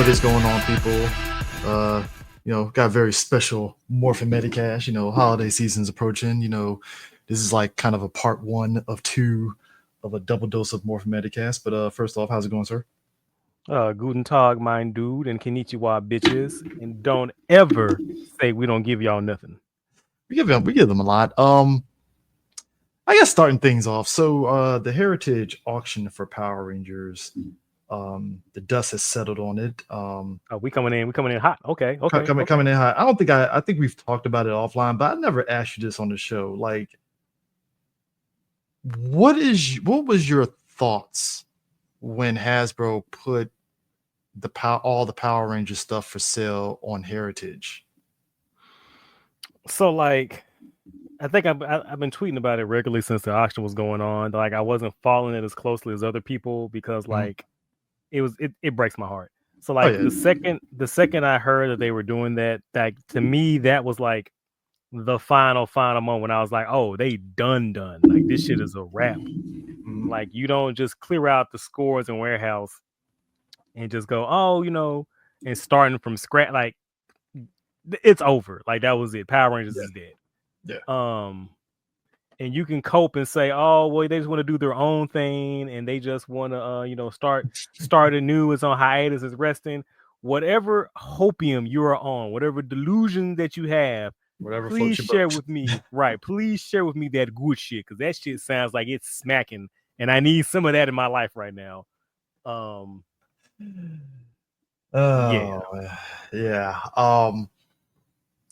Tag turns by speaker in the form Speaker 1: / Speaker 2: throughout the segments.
Speaker 1: is going on, people? Got a very special Morphin Metacast. Holiday season's approaching. This is like kind of a part one of two of a double dose of Morphin Metacast. But first off, how's it going, sir?
Speaker 2: Guten Tag, mein dude, and konnichiwa, bitches. And don't ever say we don't give y'all nothing.
Speaker 1: We give them a lot. I guess starting things off. So the Heritage auction for Power Rangers, the dust has settled on it.
Speaker 2: We coming in hot. Okay.
Speaker 1: Coming in hot. I think we've talked about it offline, but I never asked you this on the show. Like, what was your thoughts when Hasbro put all the Power Ranger stuff for sale on Heritage?
Speaker 2: So, like, I think I've been tweeting about it regularly since the auction was going on. Like, I wasn't following it as closely as other people because, like, it breaks my heart. So, like, the second I heard that they were doing that, like, to me, that was like the final moment. I was like, oh, they done. Like, this shit is a wrap. Like, you don't just clear out the scores and warehouse and just go, and starting from scratch. Like, it's over. Like, that was it. Power Rangers is dead.
Speaker 1: Yeah.
Speaker 2: And you can cope and say, oh, well, they just want to do their own thing and they just want to, start anew. It's on hiatus. It's resting. Whatever hopium you are on, whatever delusion that you have, please share with me. Right. Please share with me that good shit, because that shit sounds like it's smacking, and I need some of that in my life right now.
Speaker 1: Yeah.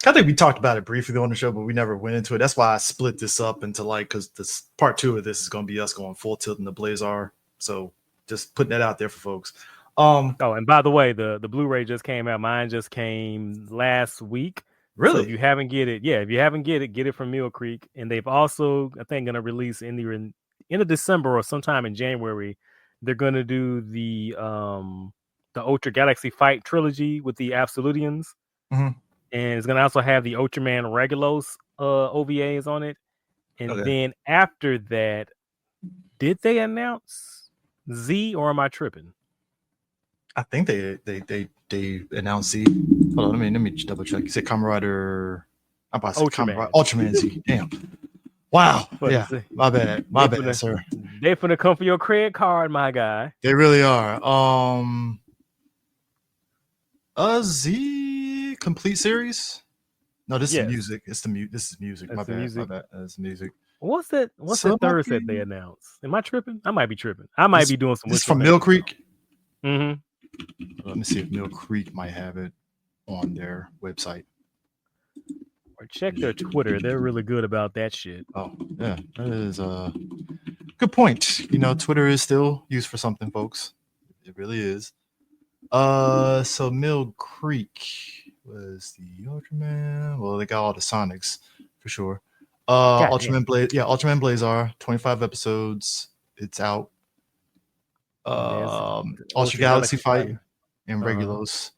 Speaker 1: I think we talked about it briefly on the show, but we never went into it. That's why I split this up into because this part two of this is going to be us going full tilt in the Blazar. So just putting that out there for folks.
Speaker 2: And by the way, the Blu-ray just came out. Mine just came last week.
Speaker 1: Really?
Speaker 2: So if you haven't get it from Mill Creek. And they've also, I think, going to release in the end of December or sometime in January. They're going to do the Ultra Galaxy Fight trilogy with the Absolutians.
Speaker 1: Mm-hmm.
Speaker 2: And it's going to also have the Ultraman Regulos OVAs on it. And then after that, did they announce Z, or am I tripping?
Speaker 1: I think they announced Z. Hold on, let me double check. You said Kamen Rider. I'm about to say Ultraman Z. Damn. Wow. Yeah. My bad, sir.
Speaker 2: They finna come for your credit card, my guy.
Speaker 1: They really are. Z complete series? No, this is music. This is music. My bad. That's music.
Speaker 2: What's that? What's the third set they announced? Am I tripping? I might be tripping. I might be doing some.
Speaker 1: This is from Mill Creek.
Speaker 2: Mm-hmm.
Speaker 1: Let me see if Mill Creek might have it on their website.
Speaker 2: Or check their Twitter. They're really good about that shit.
Speaker 1: Oh, yeah. That is a good point. Twitter is still used for something, folks. It really is. So Mill Creek was the Ultraman. Well, they got all the Sonics for sure. Ultraman Blazar, 25 episodes. It's out. Ultra Galaxy Fight and Regulos.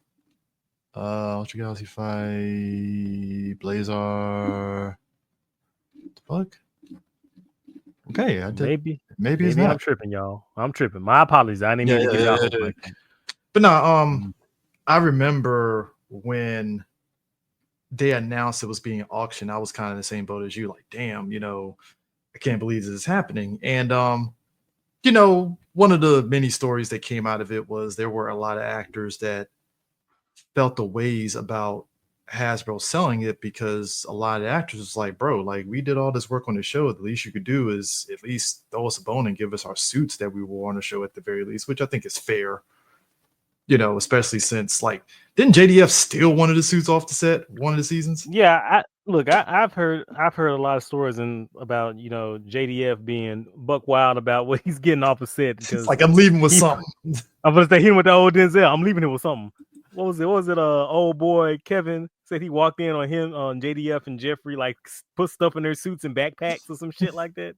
Speaker 1: Ultra Galaxy Fight, Blazar. What the fuck? Okay, I did. Maybe it's not.
Speaker 2: I'm tripping, y'all. I'm tripping. My apologies. I didn't mean to get out.
Speaker 1: But no, I remember when they announced it was being auctioned, I was kind of in the same boat as you. Like, damn, I can't believe this is happening. And one of the many stories that came out of it was there were a lot of actors that felt the ways about Hasbro selling it, because a lot of actors was like, bro, like, we did all this work on the show. The least you could do is at least throw us a bone and give us our suits that we wore on the show at the very least, which I think is fair. Especially since, like, didn't JDF steal one of the suits off the set one of the seasons?
Speaker 2: Yeah, I've heard a lot of stories about JDF being buck wild about what he's getting off the set. Because
Speaker 1: it's like, I'm leaving with something.
Speaker 2: I'm gonna say he with the old Denzel. I'm leaving here with something. What was it? Old boy Kevin said he walked in on JDF and Jeffrey, like, put stuff in their suits and backpacks or some shit like that.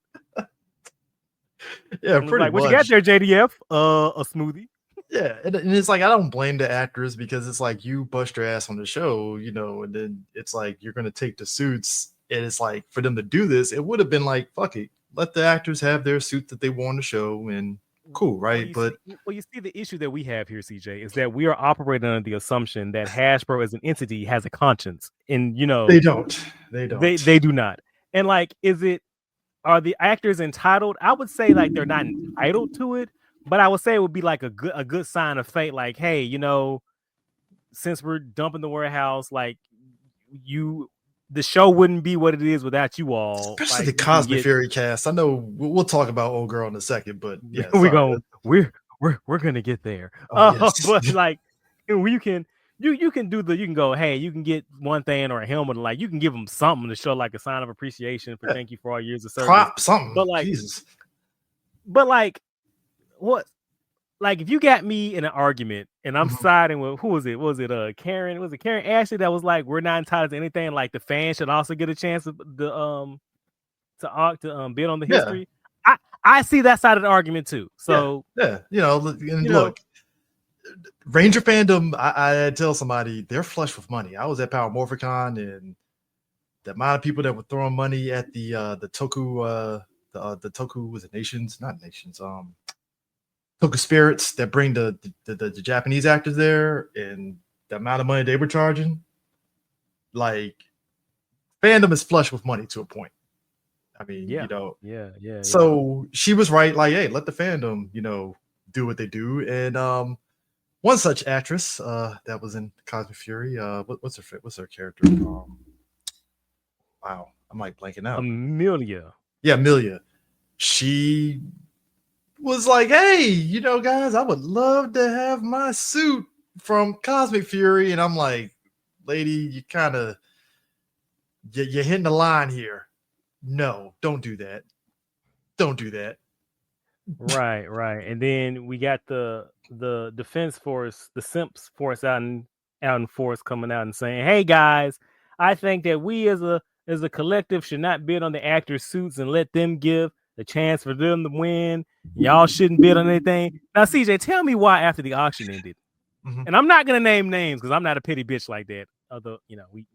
Speaker 1: Yeah, pretty much.
Speaker 2: What you got there, JDF? A smoothie.
Speaker 1: Yeah, and it's like, I don't blame the actors, because it's like, you bust your ass on the show, and then it's like, you're going to take the suits, and it's like, for them to do this, it would have been like, fuck it, let the actors have their suit that they wore on the show, and cool, right?
Speaker 2: Well, you see, the issue that we have here, CJ, is that we are operating under the assumption that Hasbro as an entity has a conscience, and
Speaker 1: they don't.
Speaker 2: They do not. And like, are the actors entitled? I would say like they're not entitled to it, but I would say it would be like a good sign of fate. Like, hey, since we're dumping the warehouse, like the show wouldn't be what it is without you all.
Speaker 1: Especially
Speaker 2: like,
Speaker 1: the Cosmic Fury cast. I know we'll talk about old girl in a second, but yeah,
Speaker 2: we're gonna get there.
Speaker 1: Yes.
Speaker 2: But like, you can go, hey, you can get one thing or a helmet, like you can give them something to show like a sign of appreciation for thank you for all years of service.
Speaker 1: Clap something.
Speaker 2: But like,
Speaker 1: Jesus.
Speaker 2: But like, what? Like, if you got me in an argument and I'm siding with who was it? Was it Karen? Was it Karen Ashley that was like, we're not entitled to anything? Like the fans should also get a chance to bid on the history. I see that side of the argument too. So
Speaker 1: yeah. Look, Ranger fandom. I tell somebody they're flush with money. I was at Power Morphicon, and the amount of people that were throwing money at the toku the toku was it nations, not nations, toku spirits that bring the Japanese actors there, and the amount of money they were charging, like fandom is flush with money to a point. I mean,
Speaker 2: yeah.
Speaker 1: So she was right. Like, hey, let the fandom, do what they do. And one such actress that was in Cosmic Fury, what's her character? Wow, I'm like blanking out.
Speaker 2: Amelia.
Speaker 1: Yeah, Amelia. She was like, hey, guys, I would love to have my suit from Cosmic Fury. And I'm like, lady, you kind of you're hitting the line here. No, don't do that. Don't do that.
Speaker 2: Right. And then we got the defense force, the simps force out in force coming out and saying, hey guys, I think that we as a collective should not bid on the actors' suits and let them give the chance for them to win. Y'all shouldn't bid on anything. Now, CJ, tell me why after the auction ended. And I'm not gonna name names because I'm not a petty bitch like that. Although,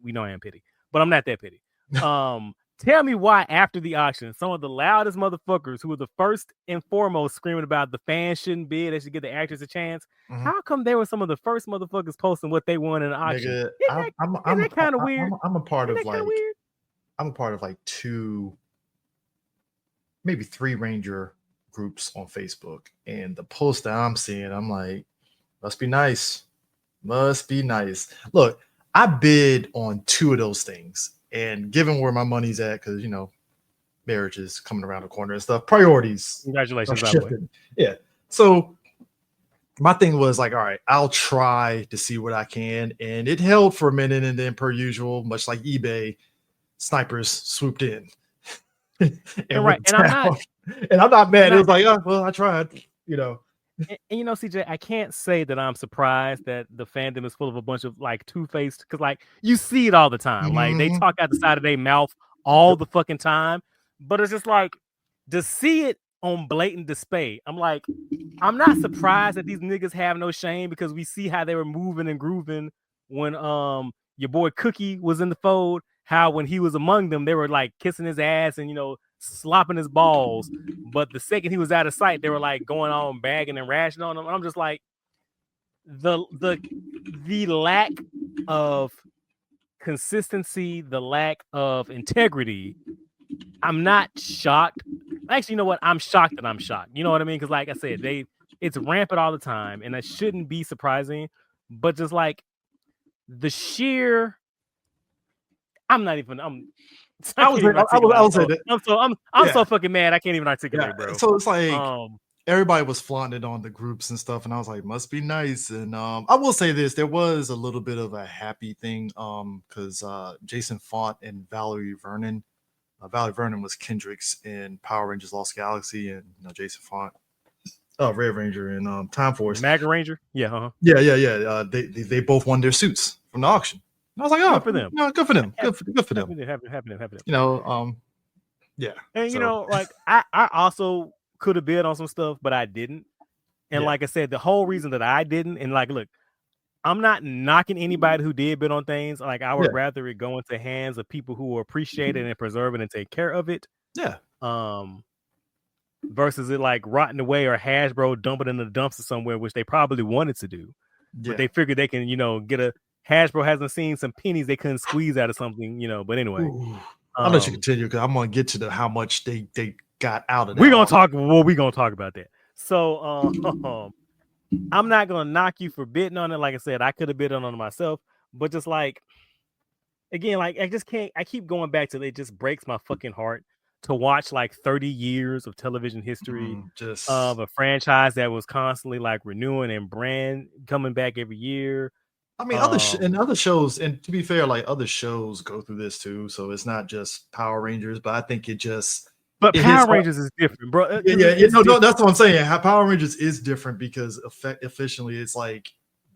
Speaker 2: we know I am petty, but I'm not that petty. Tell me why after the auction, some of the loudest motherfuckers who were the first and foremost screaming about the fans shouldn't bid, they should give the actors a chance. How come they were some of the first motherfuckers posting what they won in the auction? Isn't that kind of weird?
Speaker 1: I'm a part of like two, maybe three Ranger groups on Facebook, and the post that I'm seeing, I'm like, must be nice. Look, I bid on two of those things. And given where my money's at, because marriage is coming around the corner and stuff, priorities.
Speaker 2: Congratulations, by the way.
Speaker 1: Yeah. So my thing was like, all right, I'll try to see what I can. And it held for a minute, and then per usual, much like eBay, snipers swooped in. and I'm not mad. It was like, oh well, I tried,
Speaker 2: And CJ, I can't say that I'm surprised that the fandom is full of a bunch of like two-faced, because like you see it all the time. Like they talk out the side of their mouth all the fucking time, but it's just like to see it on blatant display. I'm like, I'm not surprised that these niggas have no shame, because we see how they were moving and grooving when your boy Cookie was in the fold. How when he was among them, they were like kissing his ass and slopping his balls, but the second he was out of sight, they were like going on bagging and rashing on him. I'm just like, the lack of consistency, the lack of integrity. I'm not shocked. Actually, you know what? I'm shocked that I'm shocked. You know what I mean? Because like I said, it's rampant all the time, and that shouldn't be surprising. But just like the sheer, I'm so fucking mad. I can't even articulate, bro.
Speaker 1: So it's like everybody was flaunting it on the groups and stuff, and I was like, must be nice. And I will say this: there was a little bit of a happy thing, because Jason Font and Valerie Vernon. Valerie Vernon was Kendricks in Power Rangers Lost Galaxy, and Jason Font, Red Ranger and Time Force.
Speaker 2: MAGA Ranger, yeah.
Speaker 1: They both won their suits from the auction. And I was like, oh,
Speaker 2: good for them.
Speaker 1: No, good for them. Good for them.
Speaker 2: Happy them.
Speaker 1: Yeah.
Speaker 2: And like I also could have bid on some stuff, but I didn't. And like I said, the whole reason that I didn't, and like, look, I'm not knocking anybody who did bid on things. Like I would rather it go into hands of people who appreciate it and preserve it and take care of it.
Speaker 1: Yeah.
Speaker 2: versus it like rotting away or Hasbro dumping in the dumpster somewhere, which they probably wanted to do, but they figured they can, get a Hasbro hasn't seen some pennies they couldn't squeeze out of something, But anyway,
Speaker 1: I'll let you continue because I'm gonna get to how much they got out of that.
Speaker 2: We're gonna talk. Well, we're gonna talk about that. So, I'm not gonna knock you for bidding on it. Like I said, I could have bid on it myself, but just like again, like I just can't. I keep going back to it. It just breaks my fucking heart to watch like 30 years of television history of a franchise that was constantly like renewing and brand coming back every year.
Speaker 1: I mean, other shows, and to be fair, like other shows go through this too. So it's not just Power Rangers, but I think it just.
Speaker 2: But Power Rangers is different, bro.
Speaker 1: No, that's what I'm saying. Power Rangers is different because efficiently, it's like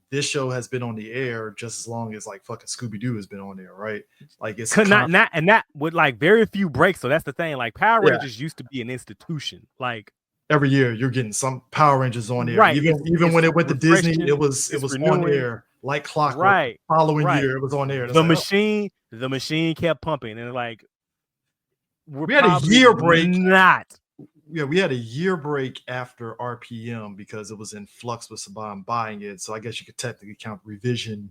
Speaker 1: this show has been on the air just as long as like fucking Scooby Doo has been on there, right? Like it's
Speaker 2: not with like very few breaks. So that's the thing. Like Power Rangers used to be an institution. Like
Speaker 1: every year, you're getting some Power Rangers on there. Right. Even when it went to Disney, it was on there like clockwork.
Speaker 2: Right.
Speaker 1: Following year, it was on there.
Speaker 2: The machine kept pumping, and like.
Speaker 1: We had a year break. We had a year break after RPM because it was in flux with Saban buying it. So I guess you could technically count revision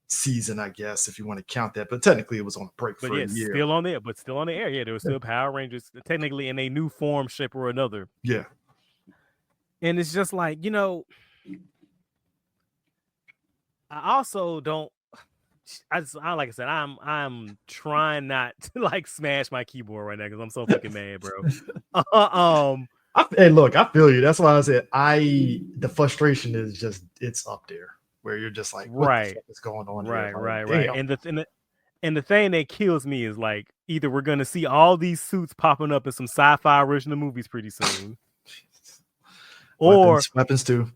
Speaker 1: season, I guess, if you want to count that. But technically, it was on a break for a year.
Speaker 2: Still on there, but still on the air. Yeah, there was still Power Rangers, technically in a new form, shape, or another.
Speaker 1: Yeah.
Speaker 2: And it's just like, I also don't. Like I said, I'm trying not to like smash my keyboard right now because I'm so fucking mad, bro.
Speaker 1: Hey, look, I feel you. That's why I said the frustration is just it's up there where you're just like, what the fuck is going on?
Speaker 2: Right. And the thing that kills me is like either we're gonna see all these suits popping up in some sci-fi original movies pretty soon, or
Speaker 1: weapons too,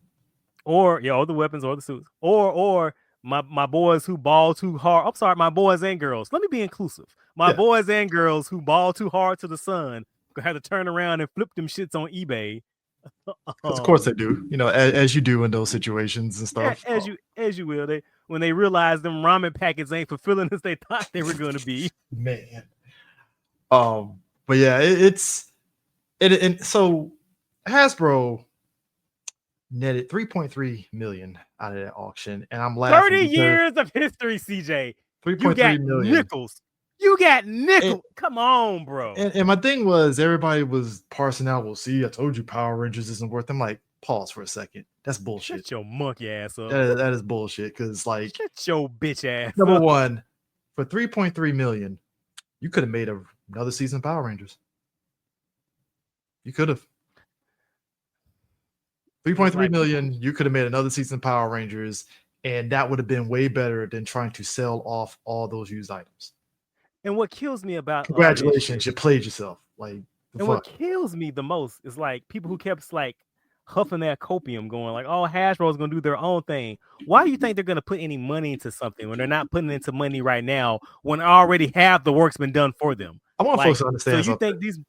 Speaker 2: or all the weapons or the suits, or my boys who ball too hard. I'm sorry, my boys and girls. Let me be inclusive. My boys and girls who ball too hard to the sun gonna have to turn around and flip them shits on eBay.
Speaker 1: Of course they do. As you do in those situations and stuff.
Speaker 2: As you will. When they realize them ramen packets ain't fulfilling as they thought they were gonna be.
Speaker 1: Man. But yeah, it's so Hasbro netted $3.3 million out of that auction, and I'm laughing.
Speaker 2: 30 years of history, CJ.
Speaker 1: $3.3 million.
Speaker 2: Nickels. You got nickels. Come on, bro.
Speaker 1: And my thing was, everybody was parsing out. Well, see, I told you Power Rangers isn't worth. I'm like, pause for a second. That's bullshit.
Speaker 2: Shut your monkey ass up.
Speaker 1: That is bullshit. Because like,
Speaker 2: shut your bitch ass.
Speaker 1: Number one, for $3.3 million, you could have made another season of Power Rangers. You could have. $3.3 million, you could have made another season of Power Rangers, and that would have been way better than trying to sell off all those used items.
Speaker 2: And what kills me about
Speaker 1: congratulations, you played yourself. Like,
Speaker 2: what kills me the most is like people who kept like huffing that copium, going like, "Oh, Hasbro is gonna do their own thing." Why do you think they're gonna put any money into something when they're not putting into money right now when already half the work's been done for them?
Speaker 1: I want folks to understand.
Speaker 2: So you think these?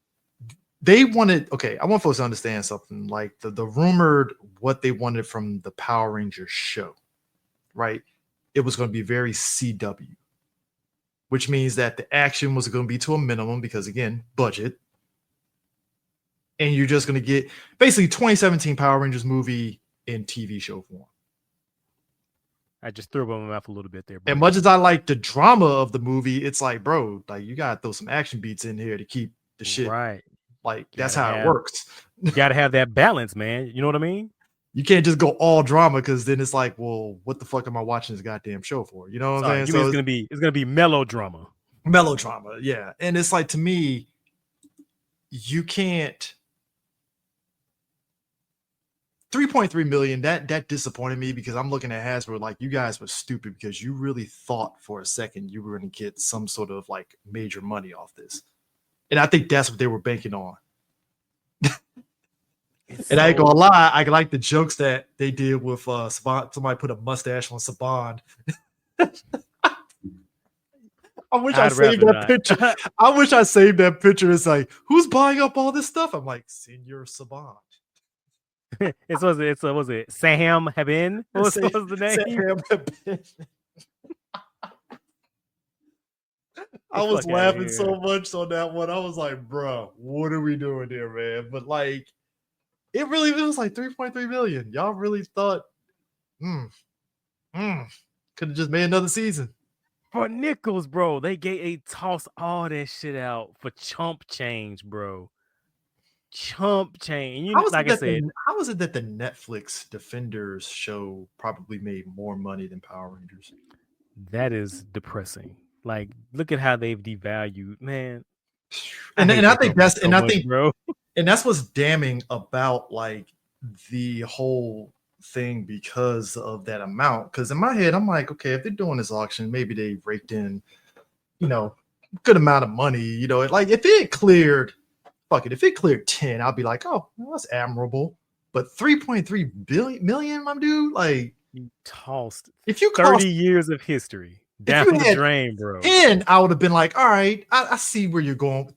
Speaker 1: They wanted, I want folks to understand something, like the rumored what they wanted from the Power Rangers show, right? It was going to be very CW, which means that the action was going to be to a minimum because, again, budget. And you're just going to get basically 2017 Power Rangers movie in TV show form.
Speaker 2: I just threw up in my mouth a little bit there. Bro.
Speaker 1: And much as I like the drama of the movie, it's like, bro, like you got to throw some action beats in here to keep the shit
Speaker 2: right.
Speaker 1: Like that's how it works.
Speaker 2: You got to have that balance, man. You know what I mean?
Speaker 1: You can't just go all drama because then it's like, well, what the fuck am I watching this goddamn show for? You know what I'm saying?
Speaker 2: So it's gonna be melodrama.
Speaker 1: Melodrama, yeah. And it's like, to me, you can't. $3.3 million. That disappointed me because I'm looking at Hasbro like, you guys were stupid because you really thought for a second you were going to get some sort of like major money off this. And I think that's what they were banking on. And I ain't gonna lie, I like the jokes that they did with Saban. Somebody put a mustache on Saban. I wish I saved that picture. I wish I saved that picture. It's like, who's buying up all this stuff? I'm like, Senior Saban.
Speaker 2: Was it Sam Haben? What was the name?
Speaker 1: Sam Haben. I was laughing so much on that one. I was like, bro, what are we doing here, man? But like, it was like 3.3 million. Y'all really thought, could have just made another season.
Speaker 2: For nickels, bro. They toss all that shit out for chump change, bro. Chump change. Like I said,
Speaker 1: how is it that the Netflix Defenders show probably made more money than Power Rangers?
Speaker 2: That is depressing. Like, look at how they've devalued, man.
Speaker 1: And I think that's what's damning about like the whole thing because of that amount. Because in my head, I'm like, okay, if they're doing this auction, maybe they raked in, good amount of money. Like if it cleared, if it cleared 10, I'll be like, oh, well, that's admirable. But 3.3 million, my dude, like
Speaker 2: you tossed.
Speaker 1: If you
Speaker 2: 30 years of history down the drain, bro.
Speaker 1: 10, I would have been like, all right, I see where you're going.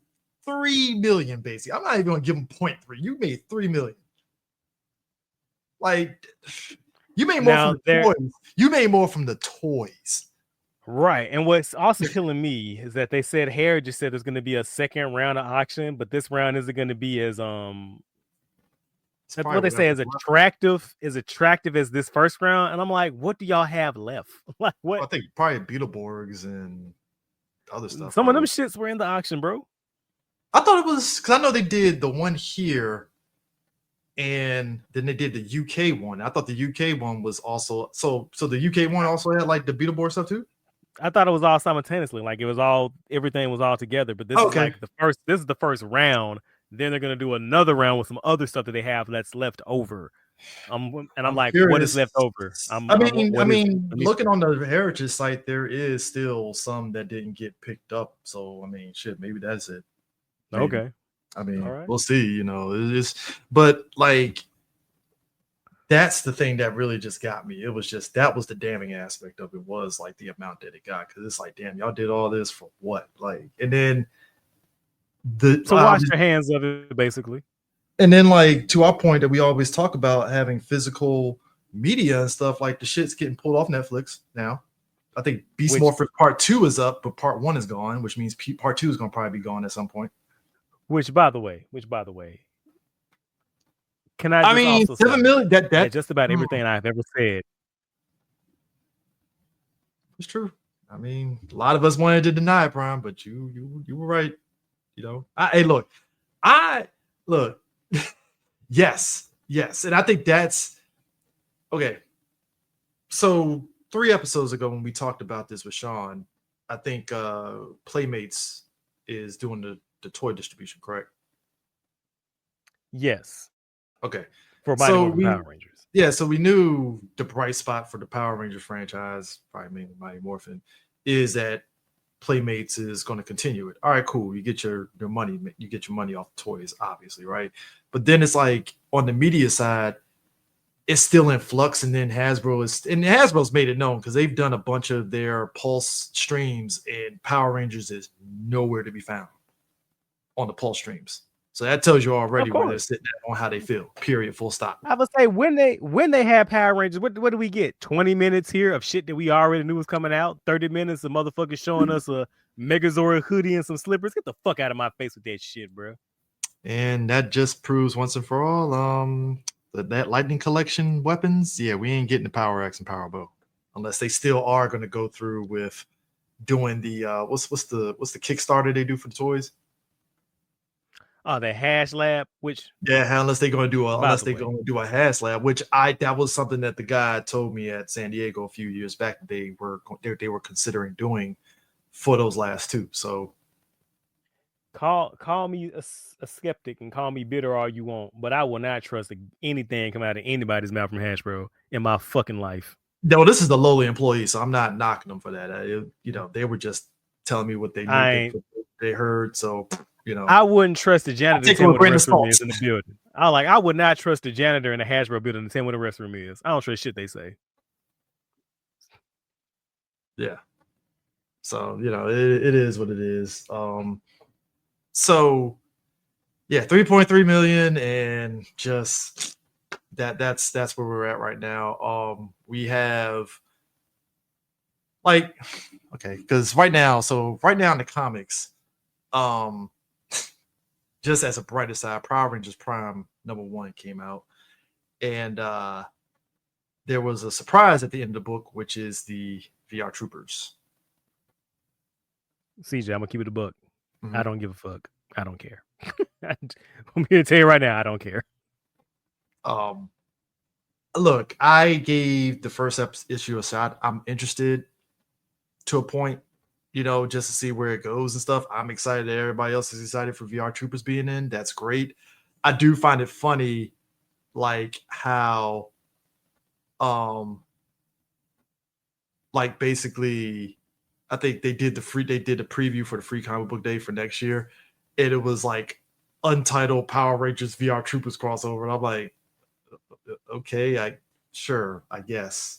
Speaker 1: 3 million, basically. I'm not even going to give them 0.3. You made 3 million. Like, you made more from the toys. You made more from the toys.
Speaker 2: Right. And what's also killing me is that they said Harry just said there's going to be a second round of auction, but this round isn't going to be as what they say is attractive as this first round. And I'm like, what do y'all have left? Like what?
Speaker 1: I think probably Beetleborgs and other stuff.
Speaker 2: Some of them shits were in the auction, bro.
Speaker 1: I thought it was because I know they did the one here, and then they did the UK one. I thought the UK one was also so the UK one also had like the Beetleborg stuff too.
Speaker 2: I thought it was all simultaneously, like everything was all together. But this is like this is the first round. Then they're gonna do another round with some other stuff that they have that's left over. I'm like, curious. What is left over?
Speaker 1: I mean, looking on the Heritage site, there is still some that didn't get picked up. So I mean, shit, maybe that's it. Maybe.
Speaker 2: Okay.
Speaker 1: I mean, we'll see. But like, that's the thing that really just got me. It was just that was the damning aspect of it, was like the amount that it got, because it's like, damn, y'all did all this for what? Like, and then
Speaker 2: wash your hands of it, basically.
Speaker 1: And then, like, to our point that we always talk about having physical media and stuff, like the shit's getting pulled off Netflix now. I think Beast Morphin Part 2 is up, but Part 1 is gone, which means Part 2 is going to probably be gone at some point.
Speaker 2: Which by the way, can I mean, also
Speaker 1: 7 million, that
Speaker 2: just about everything I've ever said.
Speaker 1: It's true. I mean, a lot of us wanted to deny it, Prime, but you were right. Look. Yes. And I think that's okay. So 3 episodes ago when we talked about this with Sean, I think Playmates is doing the toy distribution, correct?
Speaker 2: Yes.
Speaker 1: Okay.
Speaker 2: For Mighty Power Rangers.
Speaker 1: Yeah, so we knew the bright spot for the Power Rangers franchise, probably mainly Mighty Morphin, is that Playmates is going to continue it. All right, cool. You get your money. You get your money off toys, obviously, right? But then it's like on the media side, it's still in flux. And then Hasbro's made it known because they've done a bunch of their Pulse streams, and Power Rangers is nowhere to be found on the Pulse streams. So that tells you already where they're sitting on how they feel. Period. Full stop.
Speaker 2: I would say when they have Power Rangers, what do we get? 20 minutes here of shit that we already knew was coming out. 30 minutes of motherfuckers showing us a Megazord hoodie and some slippers. Get the fuck out of my face with that shit, bro.
Speaker 1: And that just proves once and for all, that Lightning Collection weapons. Yeah, we ain't getting the Power Axe and Power Bow unless they still are going to go through with doing the what's the Kickstarter they do for the toys.
Speaker 2: Oh, the Hash Lab,
Speaker 1: unless they're going to do a Hash Lab, which that was something that the guy told me at San Diego a few years back that they were considering doing for those last 2. So
Speaker 2: call me a skeptic and call me bitter all you want, but I will not trust anything come out of anybody's mouth from Hasbro in my fucking life.
Speaker 1: No, this is the lowly employee, so I'm not knocking them for that. They were just telling me what they knew they heard, so.
Speaker 2: I wouldn't trust the janitor to tell me what the restroom is in the building. I would not trust the janitor in the Hasbro building to tell me what the restroom is. I don't trust shit they say.
Speaker 1: Yeah. So, it is what it is. So yeah, 3.3 million, and just that's where we're at right now. We have like, okay, because right now in the comics, just as a brighter side, Power Rangers Prime #1 came out, and there was a surprise at the end of the book, which is the VR Troopers.
Speaker 2: CJ, I'm gonna keep it a buck.
Speaker 1: Mm-hmm.
Speaker 2: I don't give a fuck. I don't care. I'm here to tell you right now, I don't care.
Speaker 1: Look, I gave the first issue a shot. I'm interested to a point, just to see where it goes and stuff. I'm excited that everybody else is excited for VR Troopers being in. That's great. I do find it funny, like how, like basically, I think they did a preview for the free comic book day for next year, and it was like Untitled Power Rangers VR Troopers crossover, and I'm like, okay, I guess.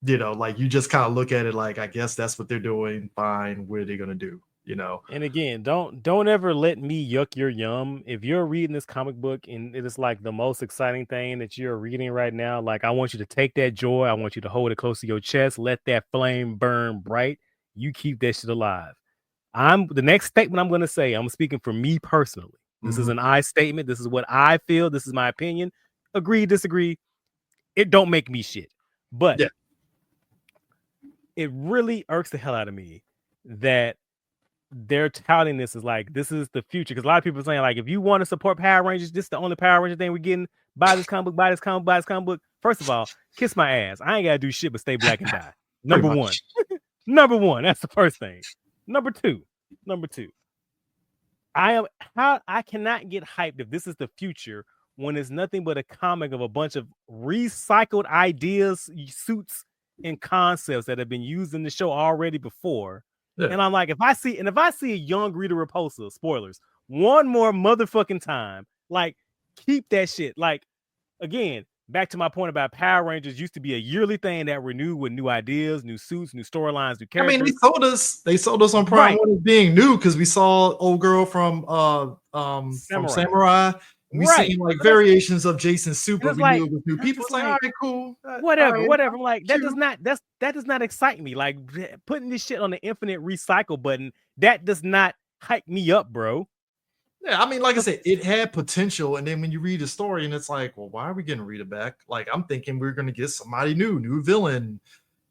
Speaker 1: Like you just kind of look at it like, I guess that's what they're doing. Fine, what are they gonna do?
Speaker 2: And again, don't ever let me yuck your yum. If you're reading this comic book and it is like the most exciting thing that you're reading right now, like I want you to take that joy, I want you to hold it close to your chest, let that flame burn bright. You keep that shit alive. The next statement I'm gonna say, I'm speaking for me personally. This is an I statement. This is what I feel. This is my opinion. Agree, disagree. It don't make me shit. But
Speaker 1: yeah,
Speaker 2: it really irks the hell out of me that they're touting this as like, this is the future. Because a lot of people are saying, like, if you want to support Power Rangers, this is the only Power Ranger thing we're getting. Buy this comic book, buy this comic, buy this comic book. First of all, kiss my ass. I ain't got to do shit but stay black and die. Number one. Number one. That's the first thing. Number two. I cannot get hyped if this is the future when it's nothing but a comic of a bunch of recycled ideas, suits, and concepts that have been used in the show already before. Yeah. And I'm like, if I see a young Rita Repulsa, spoilers, one more motherfucking time, like, keep that shit. Like, again, back to my point about Power Rangers used to be a yearly thing that renewed with new ideas, new suits, new storylines, new characters.
Speaker 1: I mean, they sold us on Prime One as being new because we saw old girl from Samurai. We seen like variations of Jason's suit, but we knew it was new people. It's like, all right, cool.
Speaker 2: Whatever. I'm like, that does not excite me. Like, putting this shit on the infinite recycle button, that does not hype me up, bro.
Speaker 1: Yeah, I mean, like I said, it had potential, and then when you read the story, and it's like, well, why are we getting Rita back? Like, I'm thinking we're gonna get somebody new villain,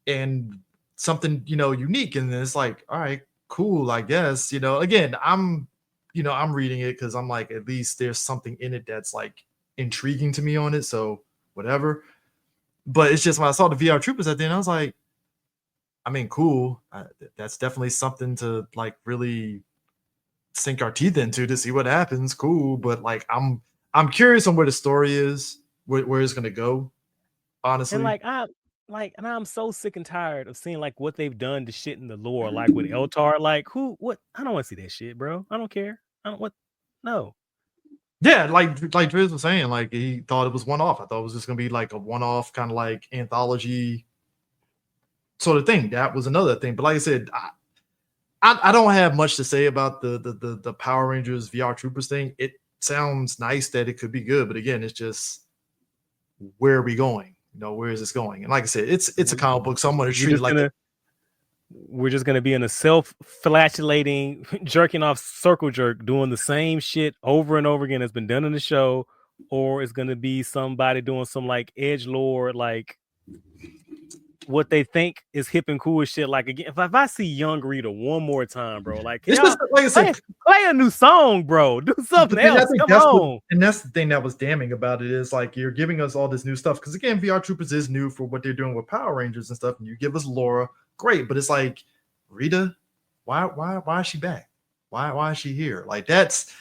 Speaker 1: and something unique, and then it's like, all right, cool, I guess. Again, I'm reading it because I'm like, at least there's something in it that's like intriguing to me on it, so whatever. But it's just when I saw the VR Troopers at the end, I was like, I mean, cool. That's definitely something to like really sink our teeth into to see what happens. Cool, but like I'm curious on where the story is, where it's gonna go, honestly.
Speaker 2: And I'm so sick and tired of seeing like what they've done to shit in the lore, like with Eltar. Like, what? I don't want to see that shit, bro. I don't care. No.
Speaker 1: Yeah, like Driz was saying, like he thought it was one-off. I thought it was just gonna be like a one-off kind of like anthology sort of thing. That was another thing. But like I said, I don't have much to say about the Power Rangers VR Troopers thing. It sounds nice that it could be good, but again, it's just, where are we going? Where is this going? And like I said, it's a comic book, so I'm going to treat it like
Speaker 2: we're just going to be in a self-flatulating, jerking off circle jerk, doing the same shit over and over again that's been done in the show, or it's going to be somebody doing some like edgelord, like what they think is hip and cool as shit. Like, again, if I see Young Rita one more time, bro, like,
Speaker 1: it's just, like I said,
Speaker 2: play a new song, bro. Do something else. Come on.
Speaker 1: And that's the thing that was damning about it, is like, you're giving us all this new stuff because again, VR Troopers is new for what they're doing with Power Rangers and stuff, and you give us Laura, great, but it's like, Rita, why is she back? Why is she here? Like, that's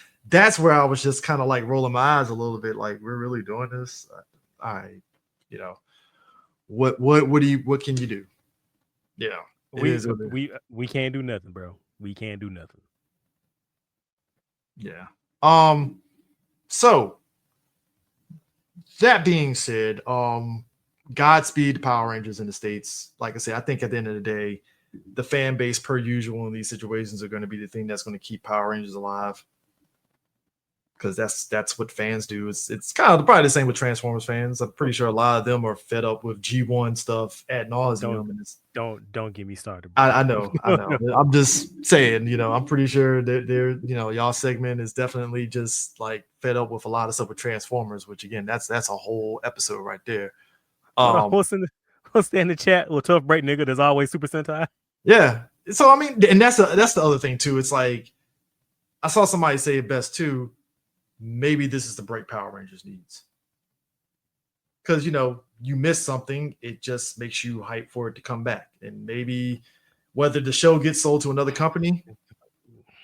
Speaker 1: where I was just kind of like rolling my eyes a little bit, like, we're really doing this? What can you do? Yeah,
Speaker 2: we can't do nothing, bro. We can't do nothing.
Speaker 1: Yeah. So that being said, Godspeed Power Rangers in the States. Like I said, I think at the end of the day, the fan base, per usual in these situations, are going to be the thing that's going to keep Power Rangers alive. because that's what fans do. It's kind of probably the same with Transformers fans. I'm pretty sure a lot of them are fed up with G1 stuff ad nauseum.
Speaker 2: Don't get me started.
Speaker 1: I know. No. I'm just saying, I'm pretty sure they're y'all segment is definitely just like fed up with a lot of stuff with Transformers, which again, that's a whole episode right there.
Speaker 2: What's in the chat? Well, tough break nigga. There's always Super Sentai.
Speaker 1: Yeah. So I mean, and that's the other thing too. It's like I saw somebody say it best too. Maybe this is the break Power Rangers needs. Because you miss something, it just makes you hype for it to come back. And maybe whether the show gets sold to another company,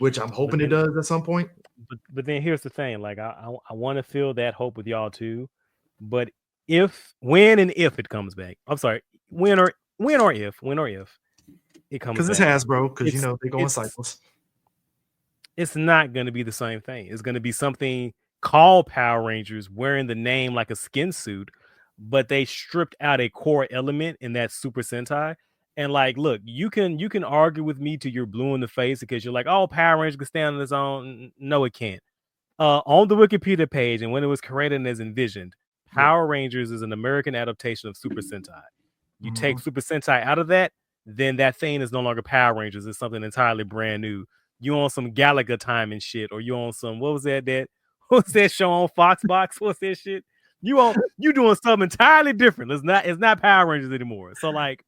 Speaker 1: which I'm hoping it does at some point.
Speaker 2: But then here's the thing: like I want to feel that hope with y'all too. But when and if it comes back, I'm sorry, when or if it comes,
Speaker 1: because it's Hasbro, because they go in cycles.
Speaker 2: It's not going to be the same thing. It's going to be something called Power Rangers, wearing the name like a skin suit, but they stripped out a core element in that Super Sentai. And like, look, you can argue with me till you're blue in the face because you're like, oh, Power Rangers can stand on its own. No, it can't. On the Wikipedia page, and when it was created and as envisioned, Power Rangers is an American adaptation of Super Sentai. You take Super Sentai out of that, then that thing is no longer Power Rangers. It's something entirely brand new. You on some Galaga time and shit, or you on some what's that show on Fox Box? What's that shit? You doing something entirely different. It's not Power Rangers anymore. So like,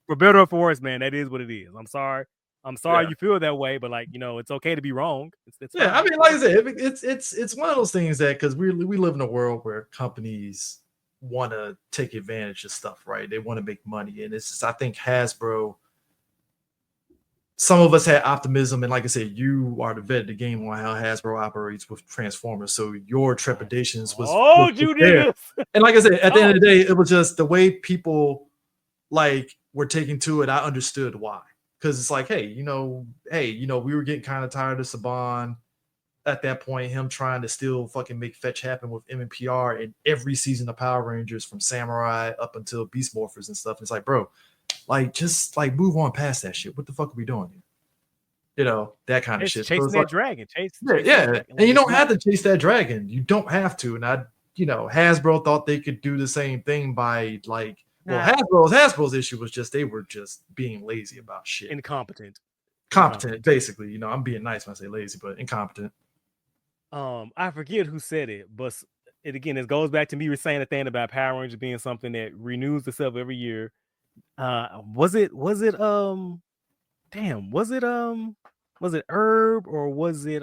Speaker 2: for better or for worse, man, that is what it is. I'm sorry you feel that way, but like, it's okay to be wrong. It's
Speaker 1: fine. I mean, like I said, it's one of those things that because we live in a world where companies want to take advantage of stuff, right? They want to make money, and it's just I think Hasbro. Some of us had optimism, and like I said, you are the vet of the game on how Hasbro operates with Transformers. So your trepidations was there. And like I said, at the end of the day, it was just the way people like were taking to it. I understood why, because it's like, hey, we were getting kind of tired of Saban at that point. Him trying to still fucking make fetch happen with MMPR in every season of Power Rangers from Samurai up until Beast Morphers and stuff. It's like, bro. Like, just like move on past that shit. What the fuck are we doing here? That kind of shit.
Speaker 2: Chasing that dragon.
Speaker 1: Yeah. And you don't have to chase that dragon. You don't have to. And Hasbro thought they could do the same thing by like, Hasbro's issue was just they were just being lazy about shit.
Speaker 2: Incompetent,
Speaker 1: basically. I'm being nice when I say lazy, but incompetent.
Speaker 2: I forget who said it, but it goes back to me saying a thing about Power Rangers being something that renews itself every year. Was it Herb or was it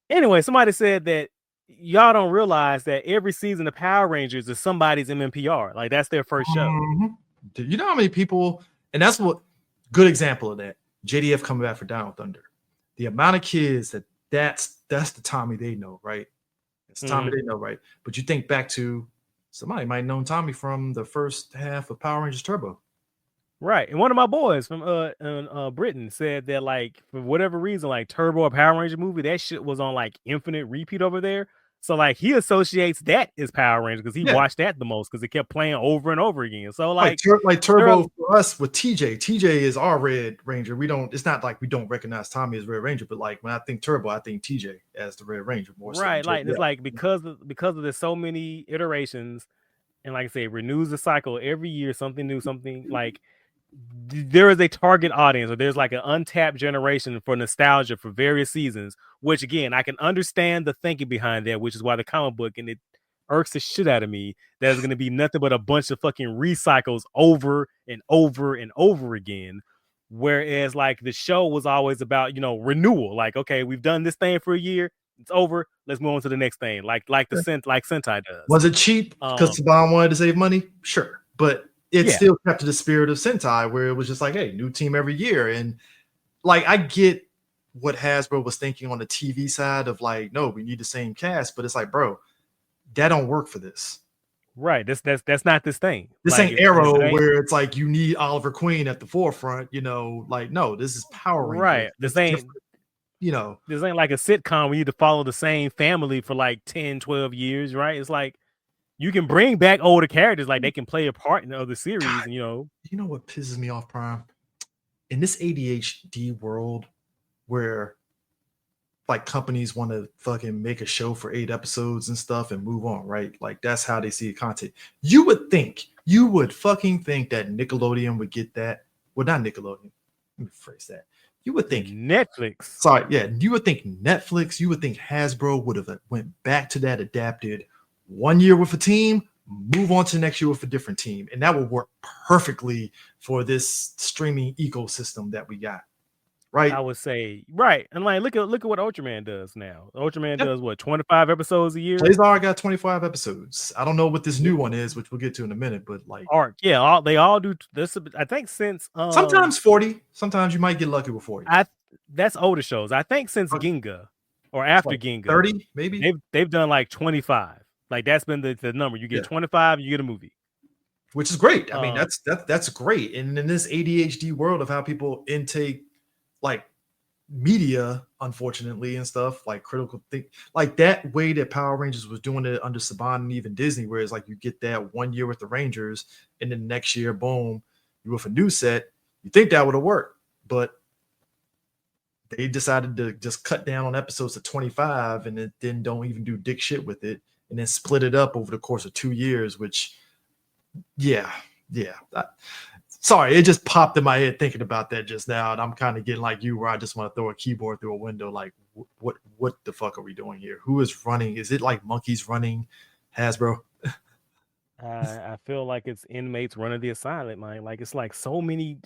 Speaker 2: anyway, somebody said that y'all don't realize that every season of Power Rangers is somebody's MMPR. Like that's their first show.
Speaker 1: Do you know how many people, and that's what good example of that, JDF coming back for Down Thunder. The amount of kids that's the Tommy they know, right? It's Tommy they know, right? But you think back to somebody might have known Tommy from the first half of Power Rangers Turbo.
Speaker 2: Right. And one of my boys from Britain said that like for whatever reason, like Turbo or Power Ranger movie, that shit was on like infinite repeat over there. So like he associates that as Power Rangers because he watched that the most because it kept playing over and over again. So like
Speaker 1: Turbo for us with TJ. TJ is our Red Ranger. It's not like we don't recognize Tommy as Red Ranger, but like when I think Turbo, I think TJ as the Red Ranger more.
Speaker 2: Right. So like it's like because of there's so many iterations, and like I say, it renews the cycle every year, something new, something like there is a target audience, or there's like an untapped generation for nostalgia for various seasons, which again, I can understand the thinking behind that, which is why the comic book, and it irks the shit out of me, that is going to be nothing but a bunch of fucking recycles over and over and over again. Whereas like the show was always about, renewal. Like, okay, we've done this thing for a year. It's over. Let's move on to the next thing. Like Sentai does.
Speaker 1: Was it cheap because Saban wanted to save money? Sure. But it still kept to the spirit of Sentai, where it was just like, hey, new team every year. And like, I get what Hasbro was thinking on the TV side of like, no, we need the same cast, but it's like, bro, that don't work for this.
Speaker 2: Right. That's not this thing.
Speaker 1: This like, ain't Arrow where it's like you need Oliver Queen at the forefront, like, no, this is Power Rangers.
Speaker 2: Right. This ain't like a sitcom where you need to follow the same family for like 10, 12 years, right? It's like you can bring back older characters, like they can play a part in other series. God,
Speaker 1: you know what pisses me off, Prime? In this ADHD world where like companies want to fucking make a show for 8 episodes and stuff and move on, right? Like that's how they see the content. You would fucking think that Nickelodeon would get that. Well, not Nickelodeon. Let me phrase that. You would think
Speaker 2: Netflix.
Speaker 1: Sorry, yeah. You would think Netflix, you would think Hasbro would have went back to that, adapted 1 year with a team, move on to next year with a different team. And that would work perfectly for this streaming ecosystem that we got. Right.
Speaker 2: I would say right, and like look at what Ultraman does now. Ultraman does what 25 episodes a year.
Speaker 1: Blazar got 25 episodes. I don't know what this new one is, which we'll get to in a minute. But like
Speaker 2: Arc, yeah, they all do this. I think since
Speaker 1: sometimes 40, sometimes you might get lucky with 40.
Speaker 2: That's older shows. I think since Ginga or after like Ginga,
Speaker 1: 30 maybe
Speaker 2: they've done like 25. Like that's been the number. You get 25, you get a movie,
Speaker 1: which is great. I mean that's great. And in this ADHD world of how people intake like media, unfortunately, and stuff like critical think like that way that Power Rangers was doing it under Saban and even Disney, where it's like you get that 1 year with the Rangers and then next year, boom, you with a new set. You think that would have worked, but they decided to just cut down on episodes to 25 and then don't even do dick shit with it and then split it up over the course of 2 years, which sorry, it just popped in my head thinking about that just now, and I'm kind of getting like you, where I just want to throw a keyboard through a window. Like, what the fuck are we doing here? Who is running? Is it like monkeys running Hasbro?
Speaker 2: I feel like it's inmates running the asylum, man. Like it's like so many.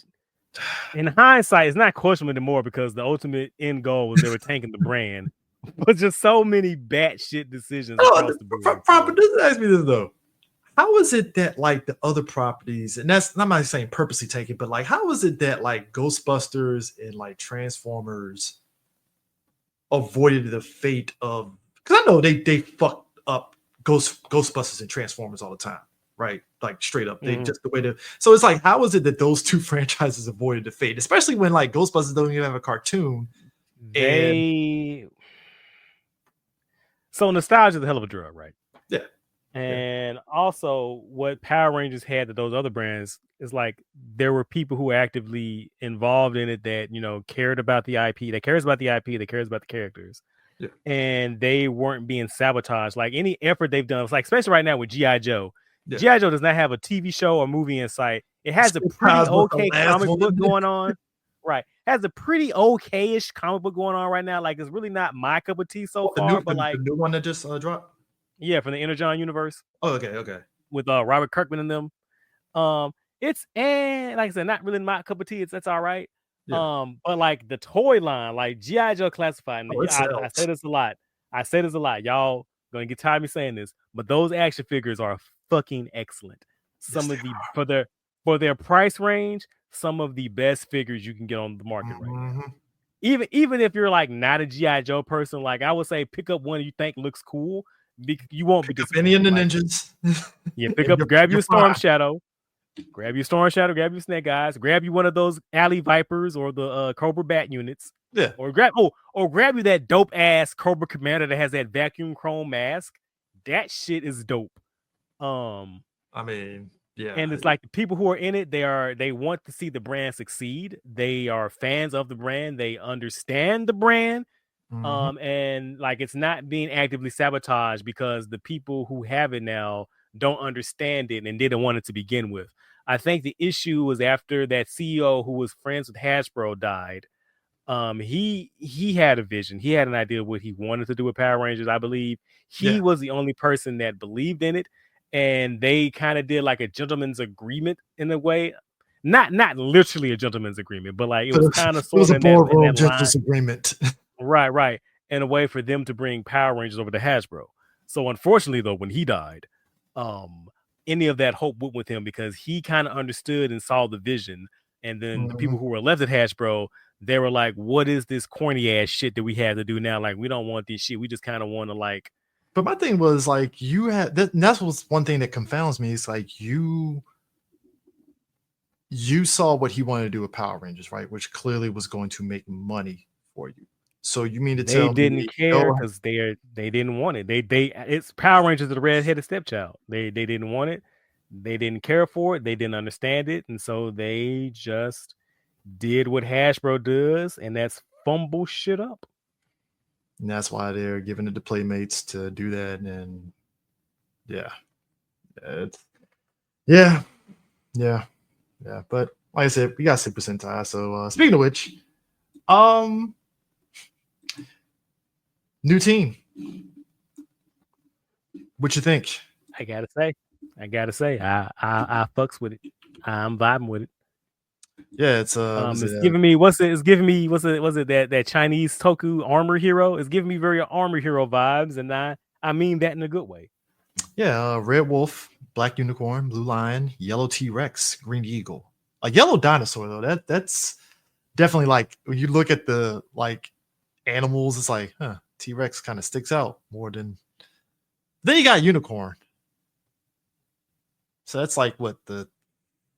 Speaker 2: In hindsight, it's not questionable anymore because the ultimate end goal was they were tanking the brand, but just so many batshit decisions across the board.
Speaker 1: Ask me this though. How is it that like the other properties, and that's I'm not saying purposely take it, but like how is it that like Ghostbusters and like Transformers avoided the fate of, because I know they fucked up Ghostbusters and Transformers all the time, right? Like straight up. They just the way to, so it's like how is it that those two franchises avoided the fate, especially when like Ghostbusters don't even have a cartoon?
Speaker 2: So nostalgia is a hell of a drug, right?
Speaker 1: Yeah.
Speaker 2: And also what Power Rangers had that those other brands is like there were people who were actively involved in it that, you know, cared about the IP, that cares about the IP, that cares about the characters.
Speaker 1: Yeah.
Speaker 2: And they weren't being sabotaged. Like any effort they've done, it's like especially right now with G.I. Joe.
Speaker 1: Yeah.
Speaker 2: G.I. Joe does not have a TV show or movie in sight. It has a pretty okay comic book going on. Right. Has a pretty okay-ish comic book going on right now. Like it's really not my cup of tea so far. But like
Speaker 1: the new one that just dropped.
Speaker 2: Yeah, from the Energon universe.
Speaker 1: Oh, okay.
Speaker 2: With Robert Kirkman and them. It's like I said, not really my cup of tea. That's all right. Yeah. But like the toy line, like G.I. Joe Classified. I say this a lot. Y'all gonna get tired of me saying this, but those action figures are fucking excellent. Some of the for their price range, some of the best figures you can get on the market right now. Even if you're like not a G.I. Joe person, like I would say pick up one you think looks cool. You won't be disappointed.
Speaker 1: Any of the ninjas.
Speaker 2: Yeah, grab your Storm Shadow. Grab your Storm Shadow, grab your Snake Eyes, grab you one of those Alley Vipers or the Cobra Bat units.
Speaker 1: Yeah.
Speaker 2: Or grab you that dope ass Cobra Commander that has that vacuum chrome mask. That shit is dope.
Speaker 1: I mean, yeah.
Speaker 2: And it's like the people who are in it, they want to see the brand succeed. They are fans of the brand. They understand the brand. And like it's not being actively sabotaged because the people who have it now don't understand it and didn't want it to begin with. I think the issue was after that CEO who was friends with Hasbro died. He had a vision. He had an idea of what he wanted to do with Power Rangers. I believe he was the only person that believed in it, and they kind of did like a gentleman's agreement in a way. Not literally a gentleman's agreement, but like it was kind of sort of
Speaker 1: a boardroom gentleman's agreement.
Speaker 2: Right. In a way for them to bring Power Rangers over to Hasbro. So unfortunately, though, when he died, any of that hope went with him because he kind of understood and saw the vision. And then the people who were left at Hasbro, they were like, what is this corny ass shit that we have to do now? Like, we don't want this shit. We just kind of want to like.
Speaker 1: But my thing was like, you had that's what's one thing that confounds me. It's like you saw what he wanted to do with Power Rangers, right? Which clearly was going to make money for you. So you mean to tell me
Speaker 2: they didn't care because they didn't want it. It's Power Rangers, the redheaded stepchild. They didn't want it. They didn't care for it. They didn't understand it, and so they just did what Hasbro does, and that's fumble shit up.
Speaker 1: And that's why they're giving it to Playmates to do that. And yeah. Yeah. But like I said, we got Super Sentai. So speaking of which, new team. What you think?
Speaker 2: I gotta say, I fucks with it. I'm vibing with it.
Speaker 1: Yeah, it's
Speaker 2: giving me it's giving me that Chinese toku armor hero? It's giving me very armor hero vibes, and I mean that in a good way.
Speaker 1: Yeah, red wolf, black unicorn, blue lion, yellow T-Rex, green eagle. A yellow dinosaur though. That's definitely like when you look at the like animals, it's like, T-Rex kind of sticks out more than. Then you got unicorn. So that's like what, the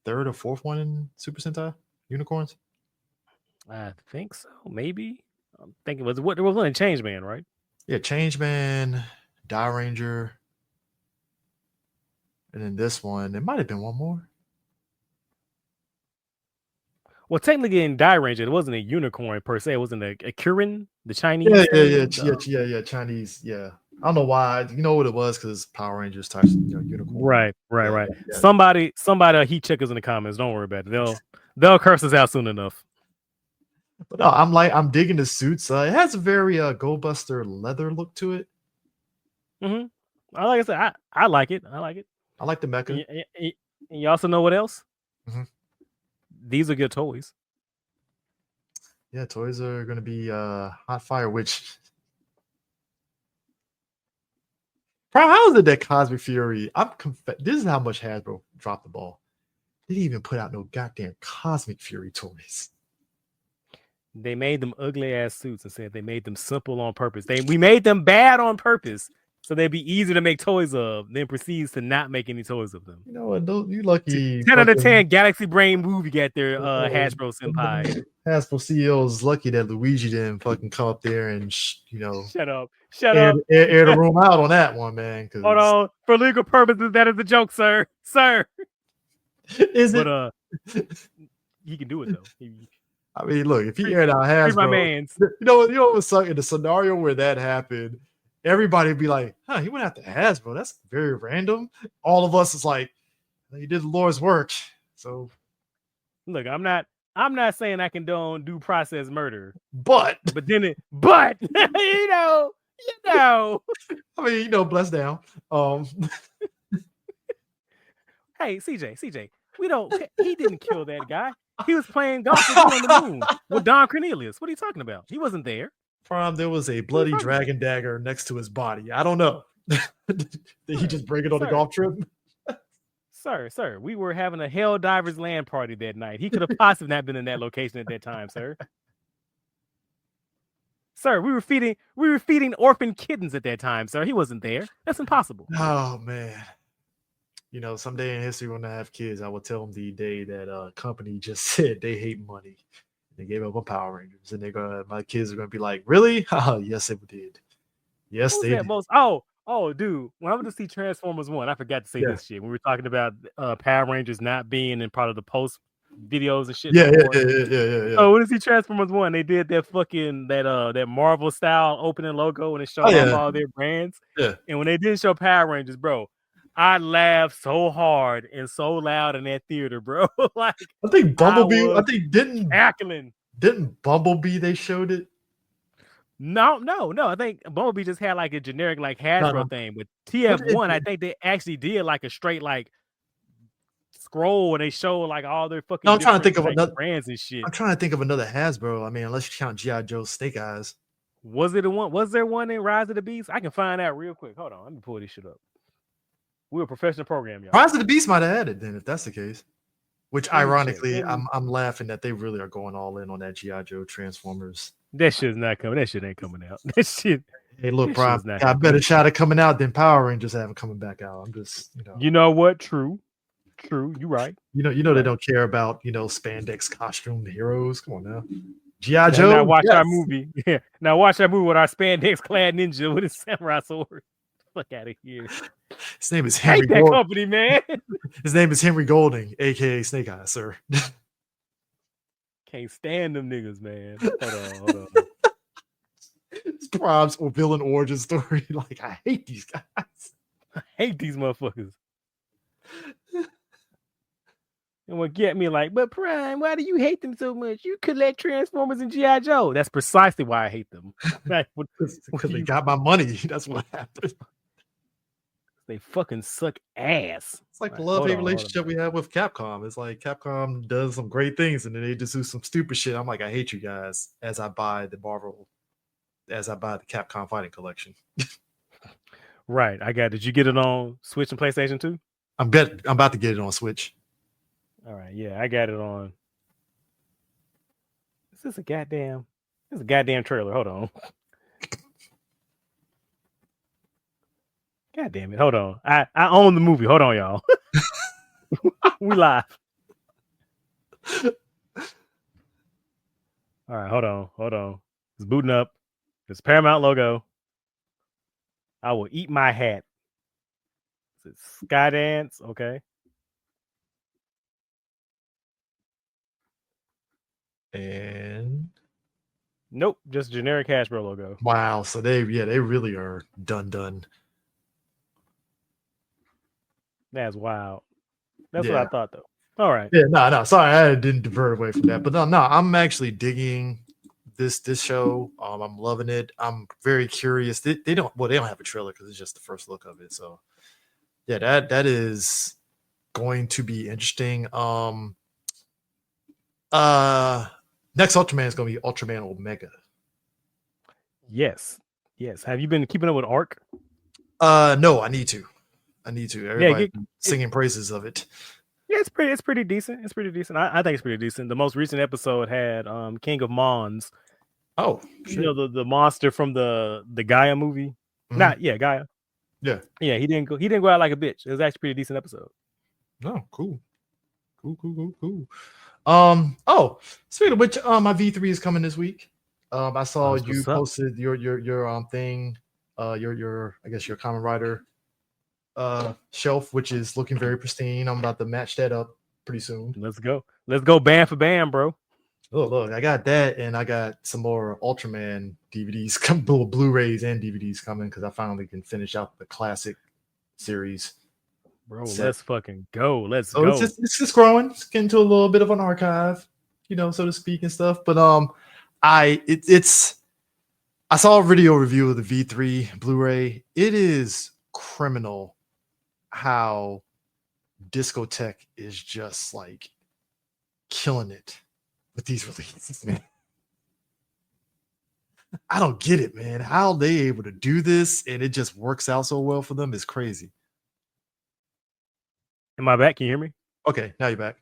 Speaker 1: third or fourth one in Super Sentai unicorns?
Speaker 2: I think so. Maybe. I'm thinking it was only Changeman, right?
Speaker 1: Yeah, Changeman, Die Ranger, and then this one. It might have been one more.
Speaker 2: Well, technically in Die Ranger, it wasn't a unicorn per se. It wasn't a Kirin, the Chinese.
Speaker 1: Yeah, Chinese. Yeah, I don't know why. You know what it was? Because Power Rangers types, unicorn.
Speaker 2: Right. Yeah. Somebody heat check us in the comments. Don't worry about it. They'll curse us out soon enough.
Speaker 1: But no, I'm digging the suits. It has a very Goldbuster leather look to it.
Speaker 2: Mm-hmm. Like I said, I like it. I like
Speaker 1: the mecha.
Speaker 2: And you also know what else?
Speaker 1: Mm-hmm.
Speaker 2: These are good toys.
Speaker 1: Yeah, toys are going to be hot fire. Which, how is it that Cosmic Fury? This is how much Hasbro dropped the ball. They didn't even put out no goddamn Cosmic Fury toys.
Speaker 2: They made them ugly ass suits and said they made them simple on purpose. We made them bad on purpose so they'd be easy to make toys of. Then proceeds to not make any toys of them.
Speaker 1: You know what? You lucky.
Speaker 2: 10 out of 10 Galaxy Brain move. You got their Hasbro senpai.
Speaker 1: Hasbro CEO's lucky that Luigi didn't fucking come up there and
Speaker 2: shut up.
Speaker 1: Air the room out on that one, man.
Speaker 2: Hold on, for legal purposes, that is a joke, sir.
Speaker 1: Is it?
Speaker 2: But he can do it though.
Speaker 1: I mean, look, if he aired out Hasbro,
Speaker 2: my man's.
Speaker 1: You know what was suck in the scenario where that happened, everybody would be like, he went after Hasbro. That's very random. All of us is like, he did the Lord's work. So
Speaker 2: look, I'm not saying I condone due process murder.
Speaker 1: But
Speaker 2: you know.
Speaker 1: I mean, bless down.
Speaker 2: Hey, CJ, he didn't kill that guy. He was playing golf on the moon with Don Cornelius. What are you talking about? He wasn't there.
Speaker 1: There was a bloody dragon dagger next to his body. I don't know. Did he just break it on the golf trip?
Speaker 2: Sir, we were having a Hell Divers land party that night. He could have possibly not been in that location at that time, sir. Sir, we were feeding orphan kittens at that time, sir. He wasn't there. That's impossible.
Speaker 1: Oh man. Someday in history when I have kids, I will tell them the day that a company just said they hate money. They gave up on Power Rangers, and my kids are gonna be like, "Really? Yes, it did. Yes, they did."
Speaker 2: Oh, dude! When I went to see Transformers 1, I forgot to say this shit. We were talking about Power Rangers not being in part of the post videos and shit.
Speaker 1: Yeah.
Speaker 2: So when I see Transformers 1, they did that Marvel style opening logo and it showed off all their brands.
Speaker 1: Yeah.
Speaker 2: And when they didn't show Power Rangers, bro, I laughed so hard and so loud in that theater, bro. Like
Speaker 1: I think Bumblebee. Didn't Bumblebee? They showed it.
Speaker 2: No. I think Bumblebee just had like a generic like Hasbro thing. But TF1, I think they actually did like a straight like scroll and they show like all their fucking.
Speaker 1: I'm trying to think of another
Speaker 2: brands and shit.
Speaker 1: I'm trying to think of another Hasbro. I mean, unless you count G.I. Joe Snake Eyes.
Speaker 2: Was there one in Rise of the Beast? I can find out real quick. Hold on, let me pull this shit up. We're a professional program, y'all.
Speaker 1: Rise of the Beast might have added then, if that's the case. Which, ironically, I'm laughing that they really are going all in on that G.I. Joe Transformers.
Speaker 2: That shit's not coming. That shit ain't coming out. That shit.
Speaker 1: Hey, look, bro, got a better shot at coming out than Power Rangers having coming back out. I'm just,
Speaker 2: You know what? True. You right.
Speaker 1: They don't care about spandex costume heroes. Come on now. G.I. Joe.
Speaker 2: Now watch our movie. Yeah. Now watch that movie with our spandex clad ninja with his samurai sword. Fuck out of here.
Speaker 1: His name is Henry
Speaker 2: Golding. That company, man.
Speaker 1: His name is Henry Golding, aka Snake Eyes, sir.
Speaker 2: Can't stand them niggas, man. Hold on.
Speaker 1: Prime's or villain origin story. Like, I hate these guys.
Speaker 2: I hate these motherfuckers. And what get me like, but Prime, why do you hate them so much? You collect Transformers and G.I. Joe. That's precisely why I hate them.
Speaker 1: Because they got my money. That's what happened.
Speaker 2: They fucking suck ass.
Speaker 1: It's like the love-hate relationship we have with Capcom. It's like Capcom does some great things and then they just do some stupid shit. I'm like, I hate you guys as I buy the Capcom Fighting Collection.
Speaker 2: Right. I got it. Did you get it on Switch and PlayStation 2?
Speaker 1: I'm about to get it on Switch.
Speaker 2: All right, yeah, I got it on. This is a goddamn trailer. Hold on. God damn it. Hold on. I own the movie. Hold on, y'all. We live. All right, hold on. It's booting up. It's Paramount logo. I will eat my hat. Is it Skydance? Okay.
Speaker 1: And
Speaker 2: nope, just generic Hasbro logo.
Speaker 1: Wow, so they really are done.
Speaker 2: That's wild. That's what I thought though. All right.
Speaker 1: Yeah, no, sorry, I didn't divert away from that. But no, I'm actually digging this show. I'm loving it. I'm very curious. They don't have a trailer because it's just the first look of it. So yeah, that is going to be interesting. Next Ultraman is going to be Ultraman Omega.
Speaker 2: Yes. Have you been keeping up with Arc?
Speaker 1: No, I need to. Everybody singing praises of it.
Speaker 2: Yeah, it's pretty decent. I think it's pretty decent. The most recent episode had King of Mons.
Speaker 1: Oh,
Speaker 2: you know the monster from the Gaia movie. Mm-hmm. Gaia. Yeah, he didn't go out like a bitch. It was actually a pretty decent episode.
Speaker 1: Oh, cool. Speaking of which, my V3 is coming this week. I saw you posted your thing, your I guess your Kamen Rider shelf, which is looking very pristine. I'm about to match that up pretty soon.
Speaker 2: Let's go band for band, bro.
Speaker 1: Oh, look, I got that, and I got some more Ultraman DVDs, Blu-rays and DVDs coming because I finally can finish out the classic series.
Speaker 2: Bro, let's fucking go. Let's go.
Speaker 1: It's just growing. It's getting to a little bit of an archive, so to speak, and stuff. But I saw a video review of the V3 Blu-ray. It is criminal how Discotech is just like killing it with these releases, man. I don't get it, man. How they able to do this and it just works out so well for them is crazy.
Speaker 2: Am I back? Can you hear me?
Speaker 1: Okay, now you're back.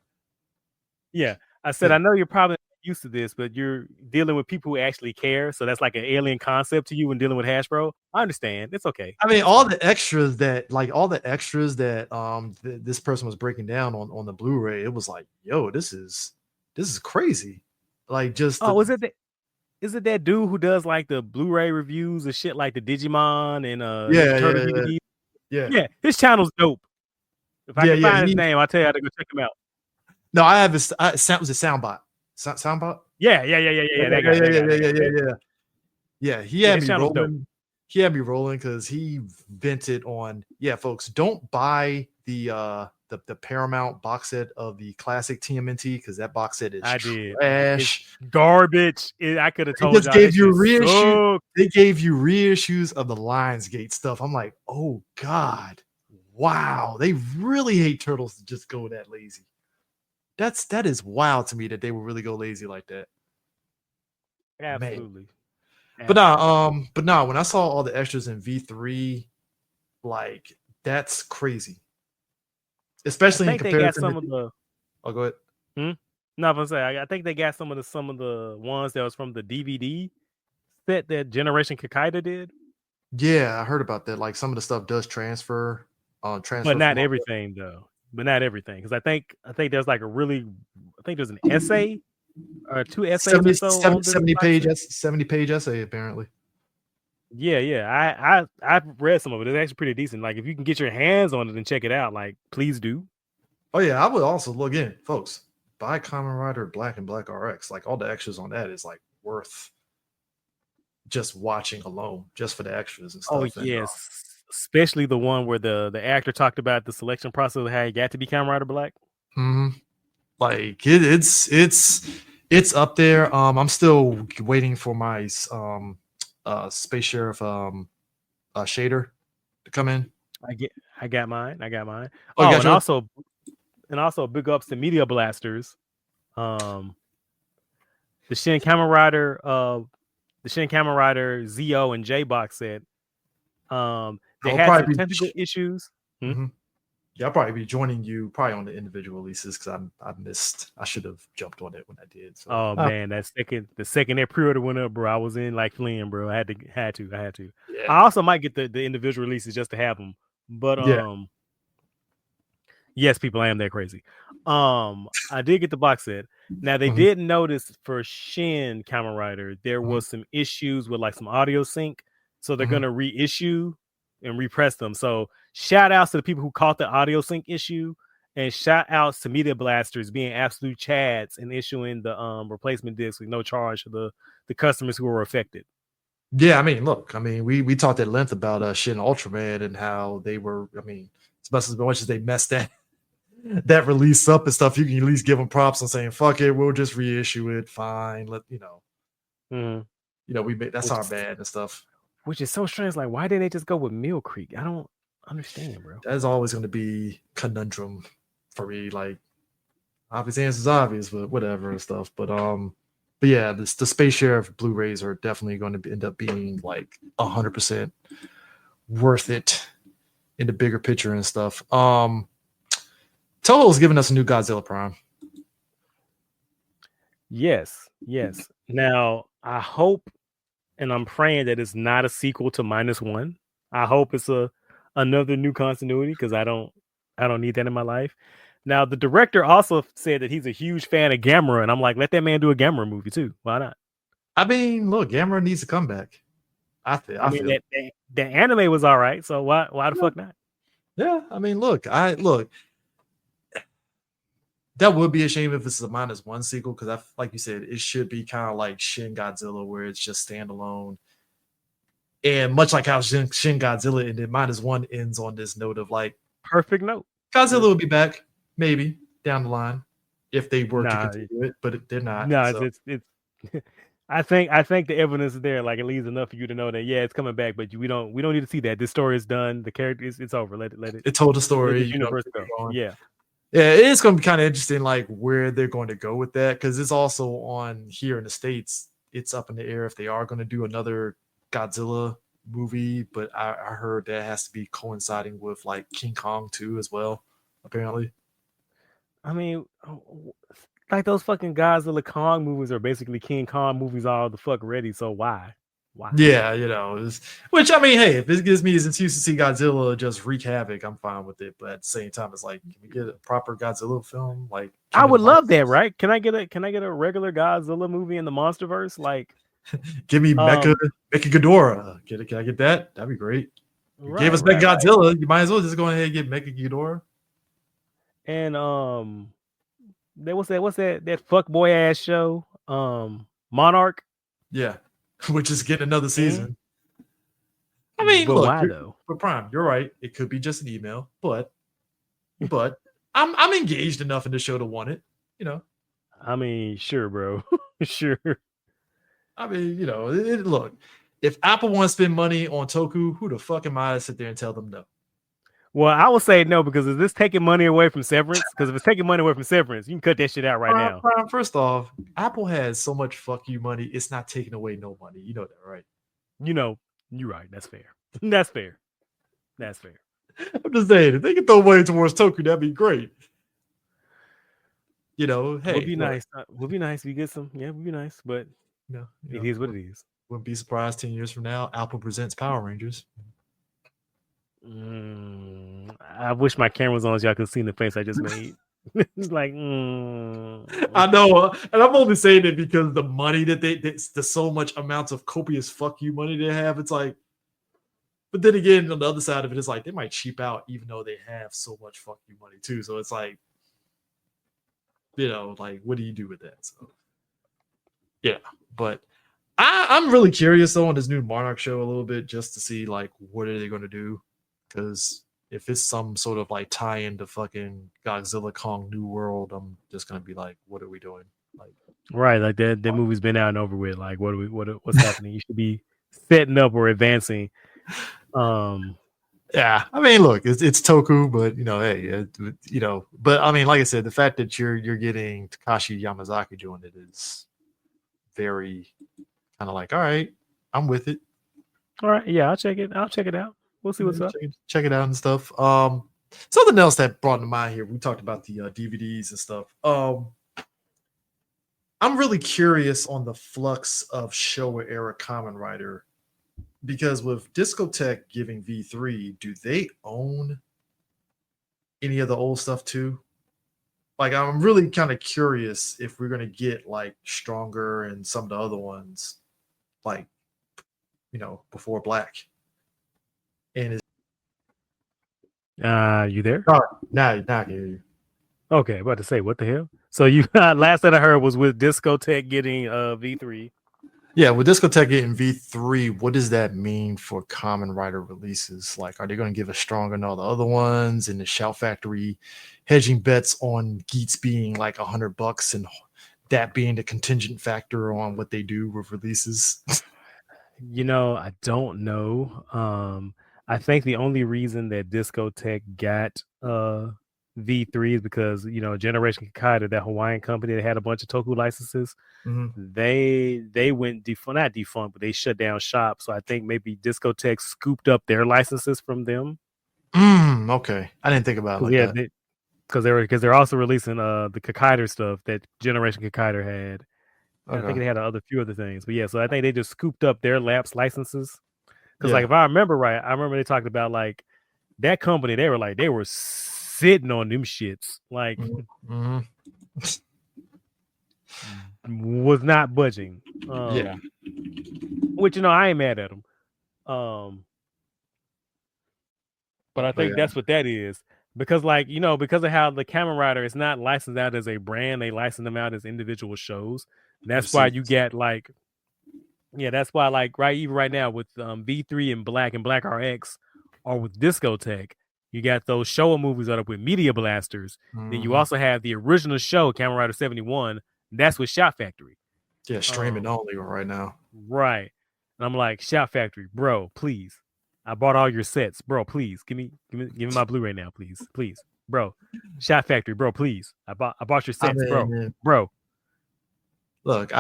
Speaker 2: Yeah, I said I know you're probably used to this, but you're dealing with people who actually care, so that's like an alien concept to you when dealing with Hasbro. I understand. It's okay.
Speaker 1: I mean, all the extras that this person was breaking down on the Blu-ray, it was like, yo, this is crazy. Like, just
Speaker 2: is it that dude who does like the Blu-ray reviews of shit like the Digimon and
Speaker 1: Turtle DVD?
Speaker 2: Yeah, his channel's dope. If I can find his name, I'll tell you how to go check him out.
Speaker 1: No, I have his was it Soundbot? Soundbot?
Speaker 2: Yeah.
Speaker 1: Yeah, he had me rolling. Dope. He had me rolling because he vented on, folks, don't buy the Paramount box set of the classic TMNT because that box set is trash.
Speaker 2: It's garbage. I could have told you.
Speaker 1: They gave you reissues of the Lionsgate stuff. I'm like, oh God, wow, they really hate Turtles to just go that lazy. That is wild to me that they would really go lazy like that.
Speaker 2: Absolutely.
Speaker 1: But no, when I saw all the extras in V3, like, that's crazy. Especially in comparison
Speaker 2: Oh,
Speaker 1: go ahead.
Speaker 2: No, I'm gonna say I think they got some of the ones that was from the DVD set that Generation Kakaida did.
Speaker 1: Yeah, I heard about that. Like, some of the stuff does transfer.
Speaker 2: But not everything though. But not everything, because I think there's like there's an essay or two essays
Speaker 1: 70 page essay apparently.
Speaker 2: Yeah. I've read some of it. It's actually pretty decent. Like, if you can get your hands on it and check it out, like, please do.
Speaker 1: Oh yeah, I would also look in, folks. Buy Kamen Rider Black and Black RX. Like, all the extras on that is like worth just watching alone, just for the extras and
Speaker 2: Oh
Speaker 1: stuff.
Speaker 2: yes, especially the one where the actor talked about the selection process of how he got to be Kamen Rider Black.
Speaker 1: Like it's up there. I'm still waiting for my Space Sheriff shader to come in.
Speaker 2: I got mine.
Speaker 1: Oh,
Speaker 2: and also big ups to Media Blasters. The Shin Kamen Rider ZO and J box set. They had some technical issues.
Speaker 1: Yeah, I'll probably be joining you probably on the individual releases because I should have jumped on it when I did. So.
Speaker 2: Oh man, the second that pre-order went up, bro, I was in like fleeing, bro. I had to.
Speaker 1: Yeah.
Speaker 2: I also might get the individual releases just to have them. But yes, people, I am that crazy. I did get the box set. Now they did notice for Shin Kamen Rider there was some issues with like some audio sync, so they're gonna reissue and repress them. So shout outs to the people who caught the audio sync issue, and shout outs to Media Blasters being absolute chads and issuing the replacement discs with no charge to the customers who were affected.
Speaker 1: Yeah, I mean, look, we talked at length about Shin Ultraman and how they were. I mean, as much as they messed that release up and stuff, you can at least give them props on saying, "Fuck it, we'll just reissue it. Fine, we made that's our bad and stuff."
Speaker 2: Which is so strange. Like, why didn't they just go with Mill Creek? I don't understand, bro.
Speaker 1: That's always going to be conundrum for me. Like, obvious answer is obvious, but whatever and stuff. But yeah, the Space Sheriff Blu-rays are definitely going to end up being like 100% worth it in the bigger picture and stuff. Toho's giving us a new Godzilla Prime.
Speaker 2: Yes. Now, I hope and I'm praying that it's not a sequel to -1. I hope it's another new continuity because I don't need that in my life. Now, the director also said that he's a huge fan of Gamera, and I'm like, let that man do a Gamera movie too. Why not?
Speaker 1: I mean, look, Gamera needs to come back. I feel
Speaker 2: the anime was all right, so why the fuck not?
Speaker 1: Yeah, I mean, look. That would be a shame if it's a -1 sequel because like you said, it should be kind of like Shin Godzilla where it's just standalone. And much like how Shin Godzilla ended, -1 ends on this note of like
Speaker 2: perfect note.
Speaker 1: Godzilla will be back maybe down the line if they were to continue it, but they're not.
Speaker 2: No, it's I think the evidence is there. Like it leaves enough for you to know that it's coming back, but we don't need to see that. This story is done. The character it's over. Let it.
Speaker 1: It told the story.
Speaker 2: Let the universe go. Yeah.
Speaker 1: Yeah, it is going to be kind of interesting, like where they're going to go with that, because it's also on here in the States. It's up in the air if they are going to do another Godzilla movie, but I heard that has to be coinciding with like King Kong 2 as well, apparently.
Speaker 2: I mean, like those fucking Godzilla Kong movies are basically King Kong movies all the fuck ready. So why?
Speaker 1: Yeah, which I mean, hey, if this gives me an excuse to see Godzilla just wreak havoc, I'm fine with it. But at the same time, it's like, can we get a proper Godzilla film? Like,
Speaker 2: I would love that, right? Can I get a regular Godzilla movie in the MonsterVerse? Like,
Speaker 1: give me Mecha Ghidorah. Can I get that? That'd be great. You gave us Mecha Godzilla. You might as well just go ahead and get Mecha Ghidorah.
Speaker 2: And what's that fuckboy ass show? Monarch.
Speaker 1: Yeah. Which is getting another season. I mean,
Speaker 2: but
Speaker 1: look,
Speaker 2: why though?
Speaker 1: For Prime, you're right. It could be just an email, but I'm engaged enough in the show to want it.
Speaker 2: I mean, sure, bro. Sure.
Speaker 1: I mean, look, if Apple wants to spend money on Toku, who the fuck am I to sit there and tell them no?
Speaker 2: Well, I will say no, because is this taking money away from Severance? Because if it's taking money away from Severance, you can cut that shit out right now.
Speaker 1: Prime, first off, Apple has so much fuck you money, it's not taking away no money. You know that, right?
Speaker 2: You're right. That's fair. That's fair.
Speaker 1: I'm just saying, if they can throw money towards Toku, that'd be great. Hey,
Speaker 2: would be nice. Would be nice if you get some. Yeah, would be nice, but it is what it is.
Speaker 1: Wouldn't be surprised 10 years from now, Apple presents Power Rangers.
Speaker 2: I wish my camera was on so y'all could see the face I just made. It's like,
Speaker 1: I know, and I'm only saying it because the money that the so much amounts of copious fuck you money they have. It's like, but then again, on the other side of it, it's like they might cheap out even though they have so much fuck you money too. So it's like, like, what do you do with that? So, yeah, but I'm really curious though on this new Monarch show a little bit, just to see like what are they going to do, because if it's some sort of like tie into fucking Godzilla Kong New World, I'm just gonna be like, what are we doing? Like,
Speaker 2: Right, like that movie's been out and over with. Like, what's happening? You should be setting up or advancing.
Speaker 1: Yeah, I mean, look, it's Toku, but hey, but I mean, like I said, the fact that you're getting Takashi Yamazaki doing it is very kind of like, all right, I'm with it.
Speaker 2: All right, yeah, I'll check it out. We'll see what's up.
Speaker 1: Check it out and stuff. Something else that brought to mind here. We talked about the DVDs and stuff. I'm really curious on the flux of Showa era Kamen Rider, because with Discotech giving V3, do they own any of the old stuff too? Like, I'm really kind of curious if we're gonna get like Stronger and some of the other ones, like before Black. And is
Speaker 2: You there?
Speaker 1: now I can hear you.
Speaker 2: Okay, about to say what the hell. So you last that I heard was with Discotech getting V3.
Speaker 1: Yeah, with Discotech getting V3, what does that mean for Kamen Rider releases? Like, are they going to give us Stronger than all the other ones? And the Shout Factory hedging bets on Geats being like $100 and that being the contingent factor on what they do with releases?
Speaker 2: I don't know. I think the only reason that Discotech got V3 is because Generation Kakaido, that Hawaiian company that had a bunch of Toku licenses, they went not defunct, but they shut down shop. So I think maybe Discotech scooped up their licenses from them.
Speaker 1: Okay, I didn't think about it like that.
Speaker 2: Because they're also releasing the Kakaido stuff that Generation Kakaido had. Okay. I think they had a few other things, but yeah. So I think they just scooped up their lapsed licenses. Because like if I remember right, I remember they talked about like that company. They were sitting on them shits, like was not budging.
Speaker 1: Yeah,
Speaker 2: which I ain't mad at them. But I think that's what that is. Because because of how the Kamen Rider is not licensed out as a brand, they license them out as individual shows. That's why you get like, that's why like even right now with V3 and Black RX, or with Discotech, you got those Showa movies that are with Media Blasters. Then you also have the original show, Kamen Rider 71. That's with Shout Factory.
Speaker 1: Yeah, streaming only right now.
Speaker 2: Right. And I'm like, Shout Factory, bro, please. I bought all your sets, bro. Please give me my Blu-ray now, please, bro. Shout Factory, bro. Please, I bought your sets, bro.
Speaker 1: Look.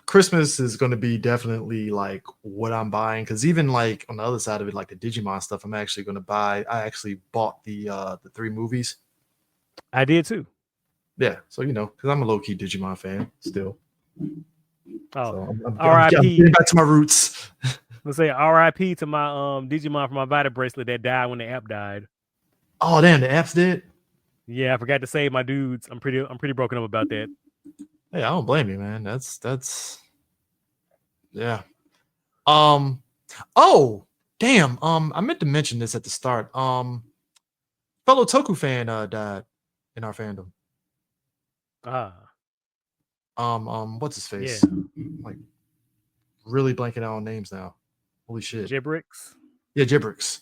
Speaker 1: Christmas is going to be definitely like what I'm buying, because even like on the other side of it, like the Digimon stuff, I'm actually going to buy. I actually bought the 3 movies.
Speaker 2: I did too.
Speaker 1: Yeah, so because I'm a low key Digimon fan still.
Speaker 2: Oh,
Speaker 1: so I'm
Speaker 2: R.I.P.
Speaker 1: getting back to my roots.
Speaker 2: Let's say R.I.P. to my Digimon from my Vita bracelet that died when the app died.
Speaker 1: Oh damn, the app's dead.
Speaker 2: Yeah, I forgot to save my dudes. I'm pretty broken up about that.
Speaker 1: Hey, I don't blame you, man. That's yeah. Oh damn. I meant to mention this at the start. Fellow Toku fan died in our fandom. What's his face? Yeah. Like really blanking out on names now. Holy shit.
Speaker 2: Gibrix.
Speaker 1: Yeah, Gibrix.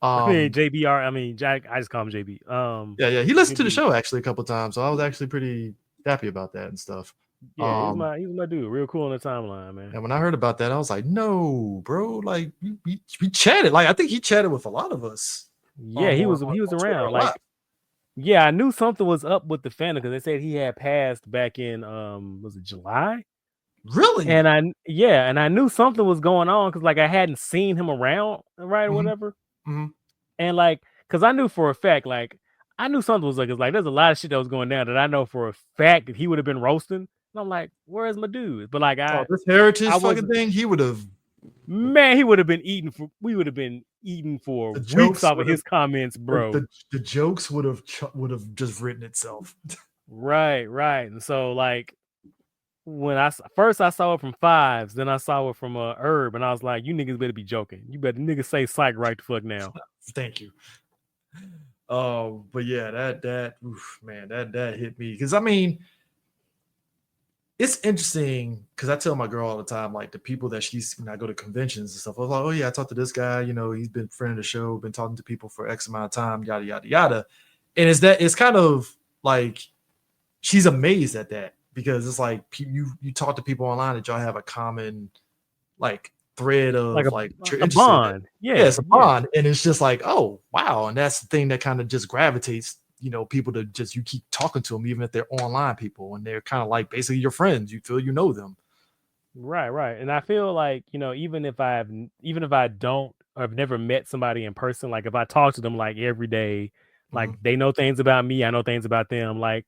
Speaker 2: I mean JBR. I mean Jack. I just call him JB.
Speaker 1: Yeah. He listened to the show actually a couple of times, so I was actually pretty happy about that and stuff.
Speaker 2: Yeah, he's my dude. Real cool on the timeline, man.
Speaker 1: And when I heard about that, I was like, no, bro. Like we chatted. Like I think he chatted with a lot of us.
Speaker 2: Yeah, he was around. Like, yeah, I knew something was up with the fandom because they said he had passed back in was it July?
Speaker 1: Really?
Speaker 2: And I knew something was going on because like I hadn't seen him around, right, or whatever. And like, because I knew for a fact, like I knew something was like, it's like there's a lot of shit that was going down that I know for a fact that he would have been roasting. And I'm like, where's my dude? But like
Speaker 1: this heritage fucking thing, he would have.
Speaker 2: Man, he would have been eating for. We would have been eating for weeks off of his comments, bro.
Speaker 1: The jokes would have just written itself.
Speaker 2: Right. And so like when I saw it from Fives, then I saw it from Herb, and I was like, you niggas better be joking. You better niggas say psych right the fuck now.
Speaker 1: Thank you. But yeah, that hit me because I mean, it's interesting because I tell my girl all the time, like the people that she's when I go to conventions and stuff. I was like, oh yeah, I talked to this guy. You know, he's been a friend of the show, been talking to people for X amount of time, yada yada yada. And it's kind of like she's amazed at that because it's like you talk to people online that y'all have a common like thread of like you're
Speaker 2: a
Speaker 1: interested in it.
Speaker 2: bond. Yeah,
Speaker 1: Yeah, it's a bond, and it's just like, oh wow, and that's the thing that kind of just gravitates, you know, people to just you keep talking to them even if they're online people and they're kind of like basically your friends. You feel you know them.
Speaker 2: Right. And I feel like, you know, even if I don't or I've never met somebody in person, like if I talk to them like every day, like they know things about me, I know things about them. Like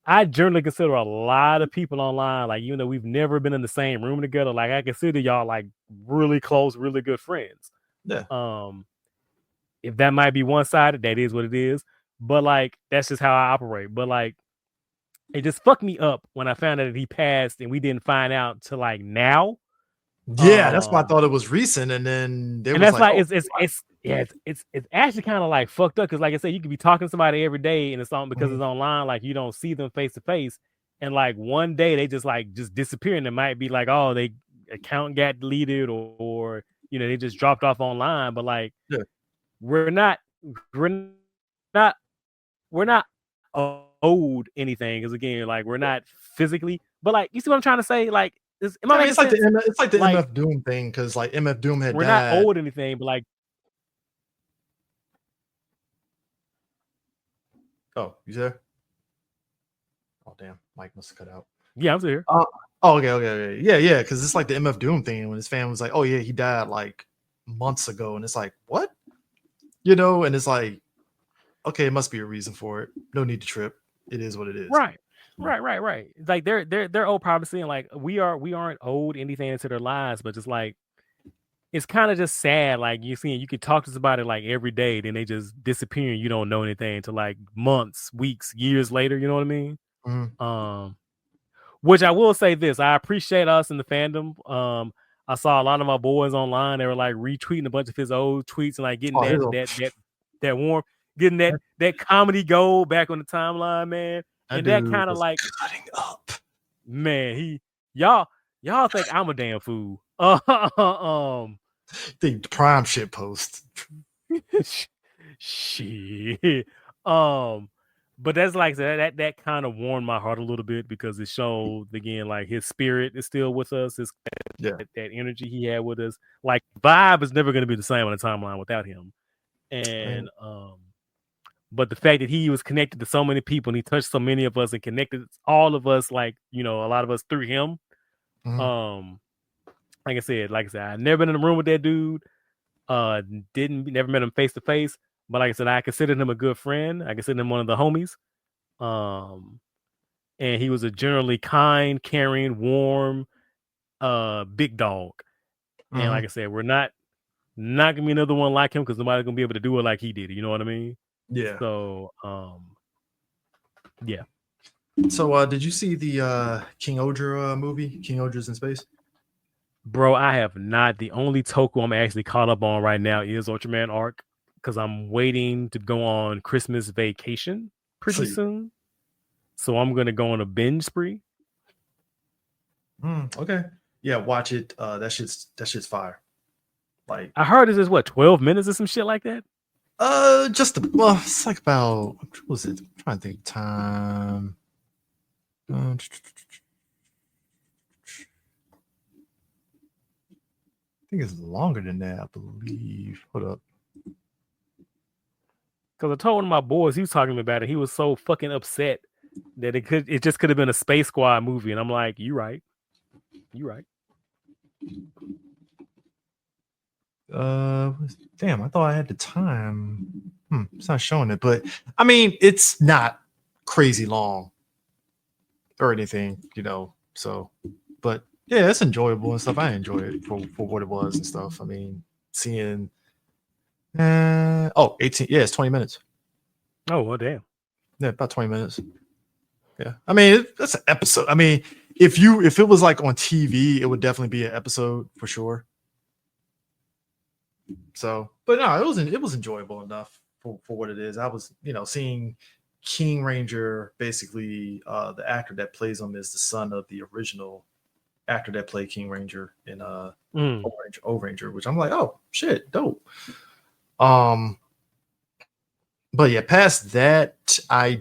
Speaker 2: I generally consider a lot of people online, like even though we've never been in the same room together, like I consider y'all like really close, really good friends.
Speaker 1: Yeah.
Speaker 2: If that might be one-sided, that is what it is. But like that's just how I operate. But like it just fucked me up when I found out that he passed and we didn't find out till like now.
Speaker 1: Yeah, that's why I thought it was recent, and then there
Speaker 2: and
Speaker 1: was
Speaker 2: that's
Speaker 1: like,
Speaker 2: like it's actually kind of like fucked up because like I said, you could be talking to somebody every day and it's on because it's online, like you don't see them face to face, and like one day they just disappear, and it might be like, oh, they account got deleted or you know they just dropped off online, but like we're not owed anything because again, like we're not physically, but like you see what I'm trying to say, like it's
Speaker 1: like
Speaker 2: sense?
Speaker 1: it's like the MF Doom thing because like MF Doom had
Speaker 2: we're
Speaker 1: died.
Speaker 2: Not owed anything, but like,
Speaker 1: oh, you there? Oh damn, Mike must have cut out.
Speaker 2: Yeah, I'm still here.
Speaker 1: Okay. Yeah, because it's like the MF Doom thing when his family was like, oh yeah, he died like months ago, and it's like, what? You know, and it's like, okay, it must be a reason for it. No need to trip. It is what it is.
Speaker 2: Right. Like they're owed privacy, and like we aren't owed anything into their lives, but just like it's kind of just sad. Like you could talk to somebody like every day, then they just disappear and you don't know anything until like months, weeks, years later. You know what I mean? Which I will say this, I appreciate us in the fandom. I saw a lot of my boys online. They were like retweeting a bunch of his old tweets and like getting that warm, getting that comedy gold back on the timeline, man. And that kind of like
Speaker 1: cutting up,
Speaker 2: man. Y'all think I'm a damn fool.
Speaker 1: The prime shit post.
Speaker 2: Shit. But that's like that kind of warmed my heart a little bit because it showed again like his spirit is still with us. That energy he had with us. Like vibe is never going to be the same on the timeline without him. And but the fact that he was connected to so many people and he touched so many of us and connected all of us, like you know, a lot of us through him. Like I said, I never been in a room with that dude. Never met him face to face. But like I said, I considered him a good friend. I considered him one of the homies. And he was a generally kind, caring, warm, big dog. And like I said, we're not gonna be another one like him because nobody's gonna be able to do it like he did. You know what I mean?
Speaker 1: Yeah.
Speaker 2: So, yeah.
Speaker 1: So, did you see the King Odra movie, King Odra's in Space?
Speaker 2: Bro, I have not. The only toku I'm actually caught up on right now is Ultraman Arc because I'm waiting to go on Christmas vacation pretty soon. So I'm gonna go on a binge spree.
Speaker 1: Okay. Yeah, watch it. That shit's fire. Like
Speaker 2: I heard this is what 12 minutes or some shit like that.
Speaker 1: It's like about what was it? I'm trying to think of time. I think it's longer than that, I believe. Hold up.
Speaker 2: Because I told one of my boys, he was talking about it. He was so fucking upset that it just could have been a Space Squad movie. And I'm like, you right.
Speaker 1: Damn, I thought I had the time. It's not showing it, but I mean, it's not crazy long or anything, you know. So, but yeah, it's enjoyable and stuff. I enjoy it for what it was and stuff. I mean, seeing 18, yeah, it's 20 minutes.
Speaker 2: Oh, well, damn.
Speaker 1: Yeah, about 20 minutes. Yeah, I mean, that's an episode. I mean, if it was like on TV, it would definitely be an episode for sure. So, but no, it was enjoyable enough for what it is. I was, you know, seeing King Ranger, basically, the actor that plays him is the son of the original actor that played King Ranger in O-Ranger, which I'm like, oh shit, dope. But yeah, past that, I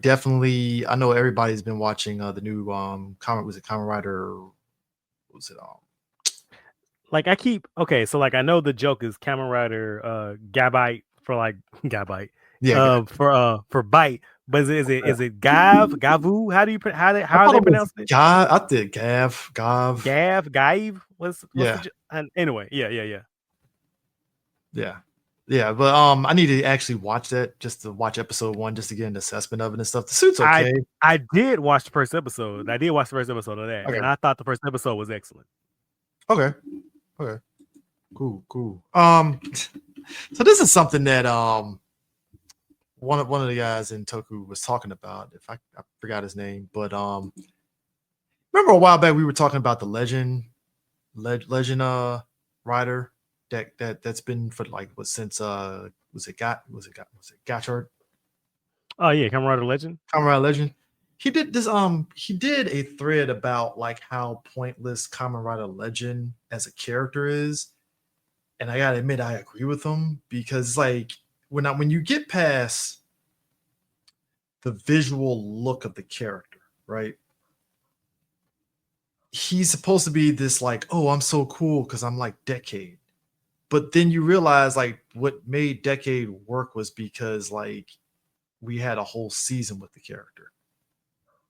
Speaker 1: know everybody's been watching the new Kamen Rider. Was it
Speaker 2: Like I know the joke is Kamen Rider Gabite for like Gabite.
Speaker 1: Yeah,
Speaker 2: for bite. But is it Gavu? How are they pronouncing it?
Speaker 1: I did Gav.
Speaker 2: Gaive? What's
Speaker 1: yeah.
Speaker 2: and anyway, yeah.
Speaker 1: But I need to actually watch that, just to watch episode 1, just to get an assessment of it and stuff. The suit's okay.
Speaker 2: I did watch the first episode. I did watch the first episode of that, and I thought the first episode was excellent.
Speaker 1: Okay. Cool. So this is something that one of the guys in Toku was talking about. If I forgot his name, but remember a while back we were talking about the legend rider that's been for like since was it Gachard?
Speaker 2: Oh yeah, Kamen Rider Legend.
Speaker 1: Kamen Rider Legend. He did this. He did a thread about like how pointless Kamen Rider Legend as a character is, and I gotta admit I agree with him, because like when you get past the visual look of the character, right? He's supposed to be this like, oh, I'm so cool because I'm like Decade. But then you realize like what made Decade work was because like we had a whole season with the character.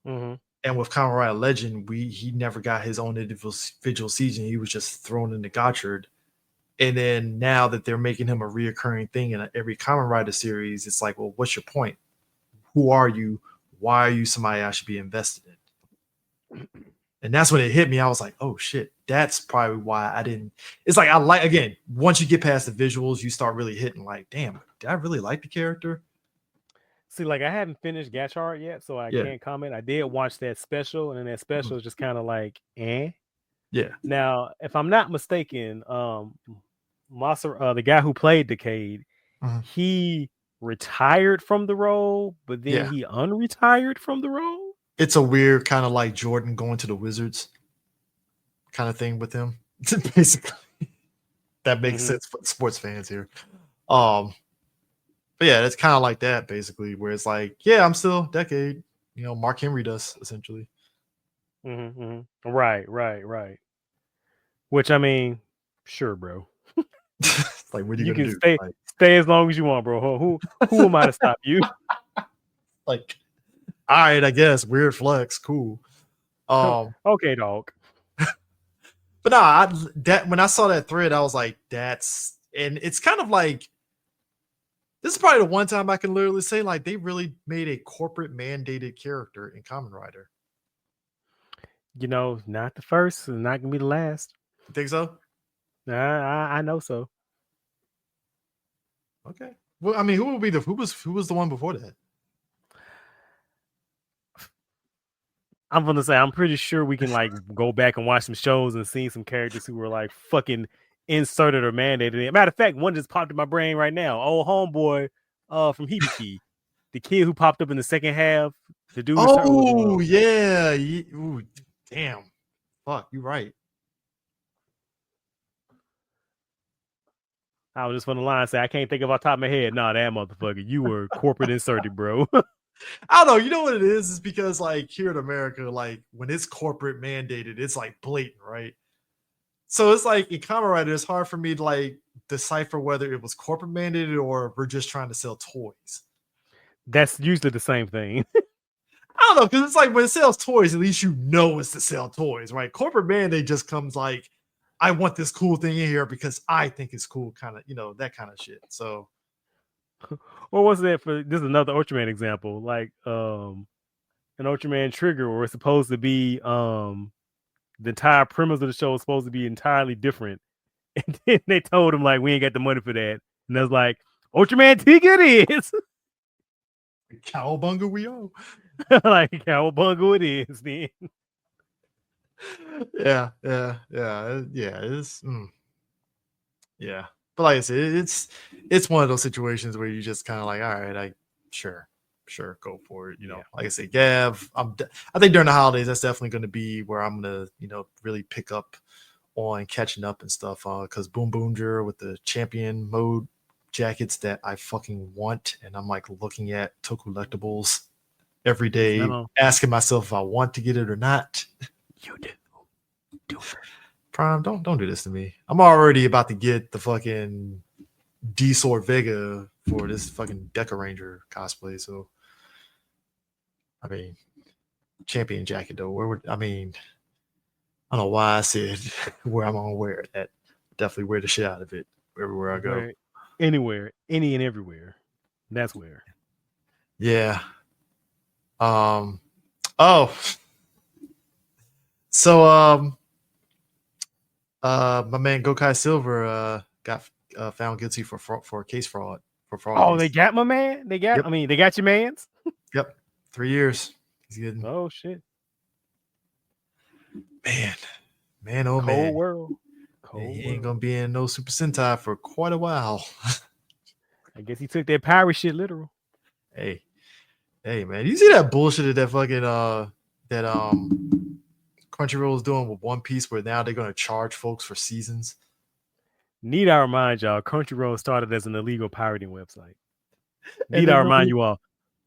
Speaker 2: Mm-hmm.
Speaker 1: And with Kamen Rider Legend, he never got his own individual season. He was just thrown into Gotchard. And then now that they're making him a reoccurring thing in every Kamen Rider series, it's like, well, what's your point? Who are you? Why are you somebody I should be invested in? And that's when it hit me. I was like, oh shit, that's probably why I didn't. It's like, again, once you get past the visuals, you start really hitting like, damn, did I really like the character?
Speaker 2: See, like I haven't finished Gachard yet, so I can't comment. I did watch that special, and then that special is just kind of like, eh.
Speaker 1: Yeah.
Speaker 2: Now, if I'm not mistaken, the guy who played Decade, he retired from the role, but then he unretired from the role.
Speaker 1: It's a weird kind of like Jordan going to the Wizards kind of thing with him. Basically, that makes sense for sports fans here. But yeah, it's kind of like that basically, where it's like, yeah, I'm still Decade. You know, Mark Henry does essentially.
Speaker 2: Right. Which I mean, sure, bro.
Speaker 1: Like, what are you
Speaker 2: can
Speaker 1: do?
Speaker 2: Stay as long as you want, bro. Who am I to stop you?
Speaker 1: Like, all right, I guess. Weird flex, cool.
Speaker 2: Okay, dog.
Speaker 1: But nah, when I saw that thread, I was like, and it's kind of like, this is probably the one time I can literally say like they really made a corporate mandated character in Kamen Rider.
Speaker 2: You know, not the first, and not gonna be the last.
Speaker 1: You think so?
Speaker 2: I know so.
Speaker 1: Okay. Well, I mean, who was the one before that?
Speaker 2: I'm gonna say I'm pretty sure we can like go back and watch some shows and see some characters who were like fucking inserted or mandated. Matter of fact, one just popped in my brain right now. Old homeboy from Hibiki, the kid who popped up in the second half. The dude.
Speaker 1: Oh yeah. Ooh, damn. Fuck, you're right.
Speaker 2: I was just on the line say I can't think of off the top of my head. Nah, that motherfucker, you were corporate inserted, bro.
Speaker 1: I don't know. You know what it is? It's because like here in America, like when it's corporate mandated, it's like blatant, right? So it's like in Kamen Rider, it's hard for me to like decipher whether it was corporate mandated or we're just trying to sell toys.
Speaker 2: That's usually the same thing.
Speaker 1: I don't know, because it's like when it sells toys, at least you know it's to sell toys, right? Corporate mandate just comes like, I want this cool thing in here because I think it's cool, kind of, you know, that kind of shit. So,
Speaker 2: what was that for? This is another Ultraman example, like an Ultraman Trigger, where it's supposed to be the entire premise of the show is supposed to be entirely different, and then they told him like we ain't got the money for that, and I was like, Ultraman Tiga it is.
Speaker 1: Cowabunga we owe.
Speaker 2: Like Cowabunga it is then.
Speaker 1: Yeah. It's but like I said, it's one of those situations where you just kind of like, all right, sure. sure, go for it. You know,
Speaker 2: Yeah.
Speaker 1: like I said, Gav, I think during the holidays, that's definitely going to be where I'm going to, you know, really pick up on catching up and stuff. Because Boom Boonger with the champion mode jackets that I fucking want, and I'm like looking at toku collectibles every day, asking myself if I want to get it or not.
Speaker 2: You do it.
Speaker 1: Prime, don't do this to me. I'm already about to get the fucking D Sword Vega for this fucking Deca Ranger cosplay. So, I mean, champion jacket though. Where would I mean? I don't know why I said where I'm gonna wear it at. Definitely wear the shit out of it everywhere I go.
Speaker 2: Anywhere, any and everywhere. That's where.
Speaker 1: Yeah. Oh. So my man Gokai Silver got found guilty for case fraud for fraud.
Speaker 2: Oh, they got my man. They got. Yep. I mean, they got your man's.
Speaker 1: Yep, 3 years. He's getting.
Speaker 2: Oh shit.
Speaker 1: Man, oh
Speaker 2: Cold
Speaker 1: man.
Speaker 2: World.
Speaker 1: He ain't gonna be in no Super Sentai for quite a while.
Speaker 2: I guess he took that pirate shit literal.
Speaker 1: Hey, man, you see that bullshit that fucking that Crunchyroll is doing with One Piece, where now they're gonna charge folks for seasons?
Speaker 2: Need I remind y'all, Crunchyroll started as an illegal pirating website. Need I remind you all?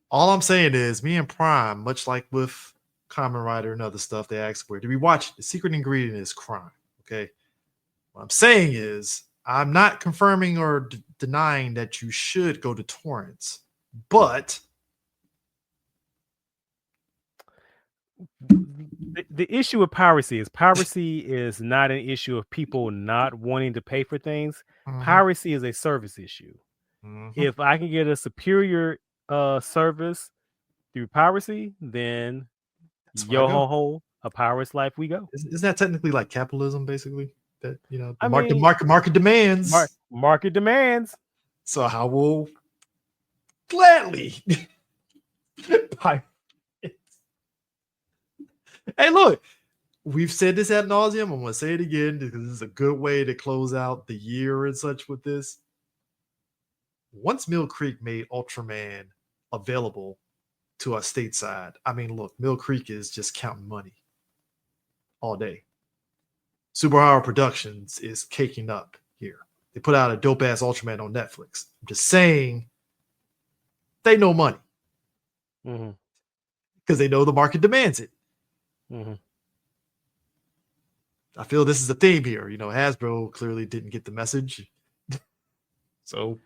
Speaker 1: All I'm saying is, me and Prime, much like with Kamen Rider and other stuff, they asked for, do we watch? The secret ingredient is crime. Okay. What I'm saying is, I'm not confirming or denying that you should go to torrents, but
Speaker 2: the issue with piracy is not an issue of people not wanting to pay for things. Mm-hmm. Piracy is a service issue. Mm-hmm. If I can get a superior service through piracy, then yo ho ho, a pirate's life we go.
Speaker 1: Isn't that technically like capitalism, basically? That, you know, market demands.
Speaker 2: Market demands.
Speaker 1: So I will gladly pirate. Hey, look, we've said this ad nauseum. I'm going to say it again because this is a good way to close out the year and such with this. Once Mill Creek made Ultraman available to us stateside, I mean, look, Mill Creek is just counting money all day. Subaru Productions is caking up here. They put out a dope-ass Ultraman on Netflix. I'm just saying they know money. Because they know the market demands it. Mm-hmm. I feel this is a theme here. You know, Hasbro clearly didn't get the message. So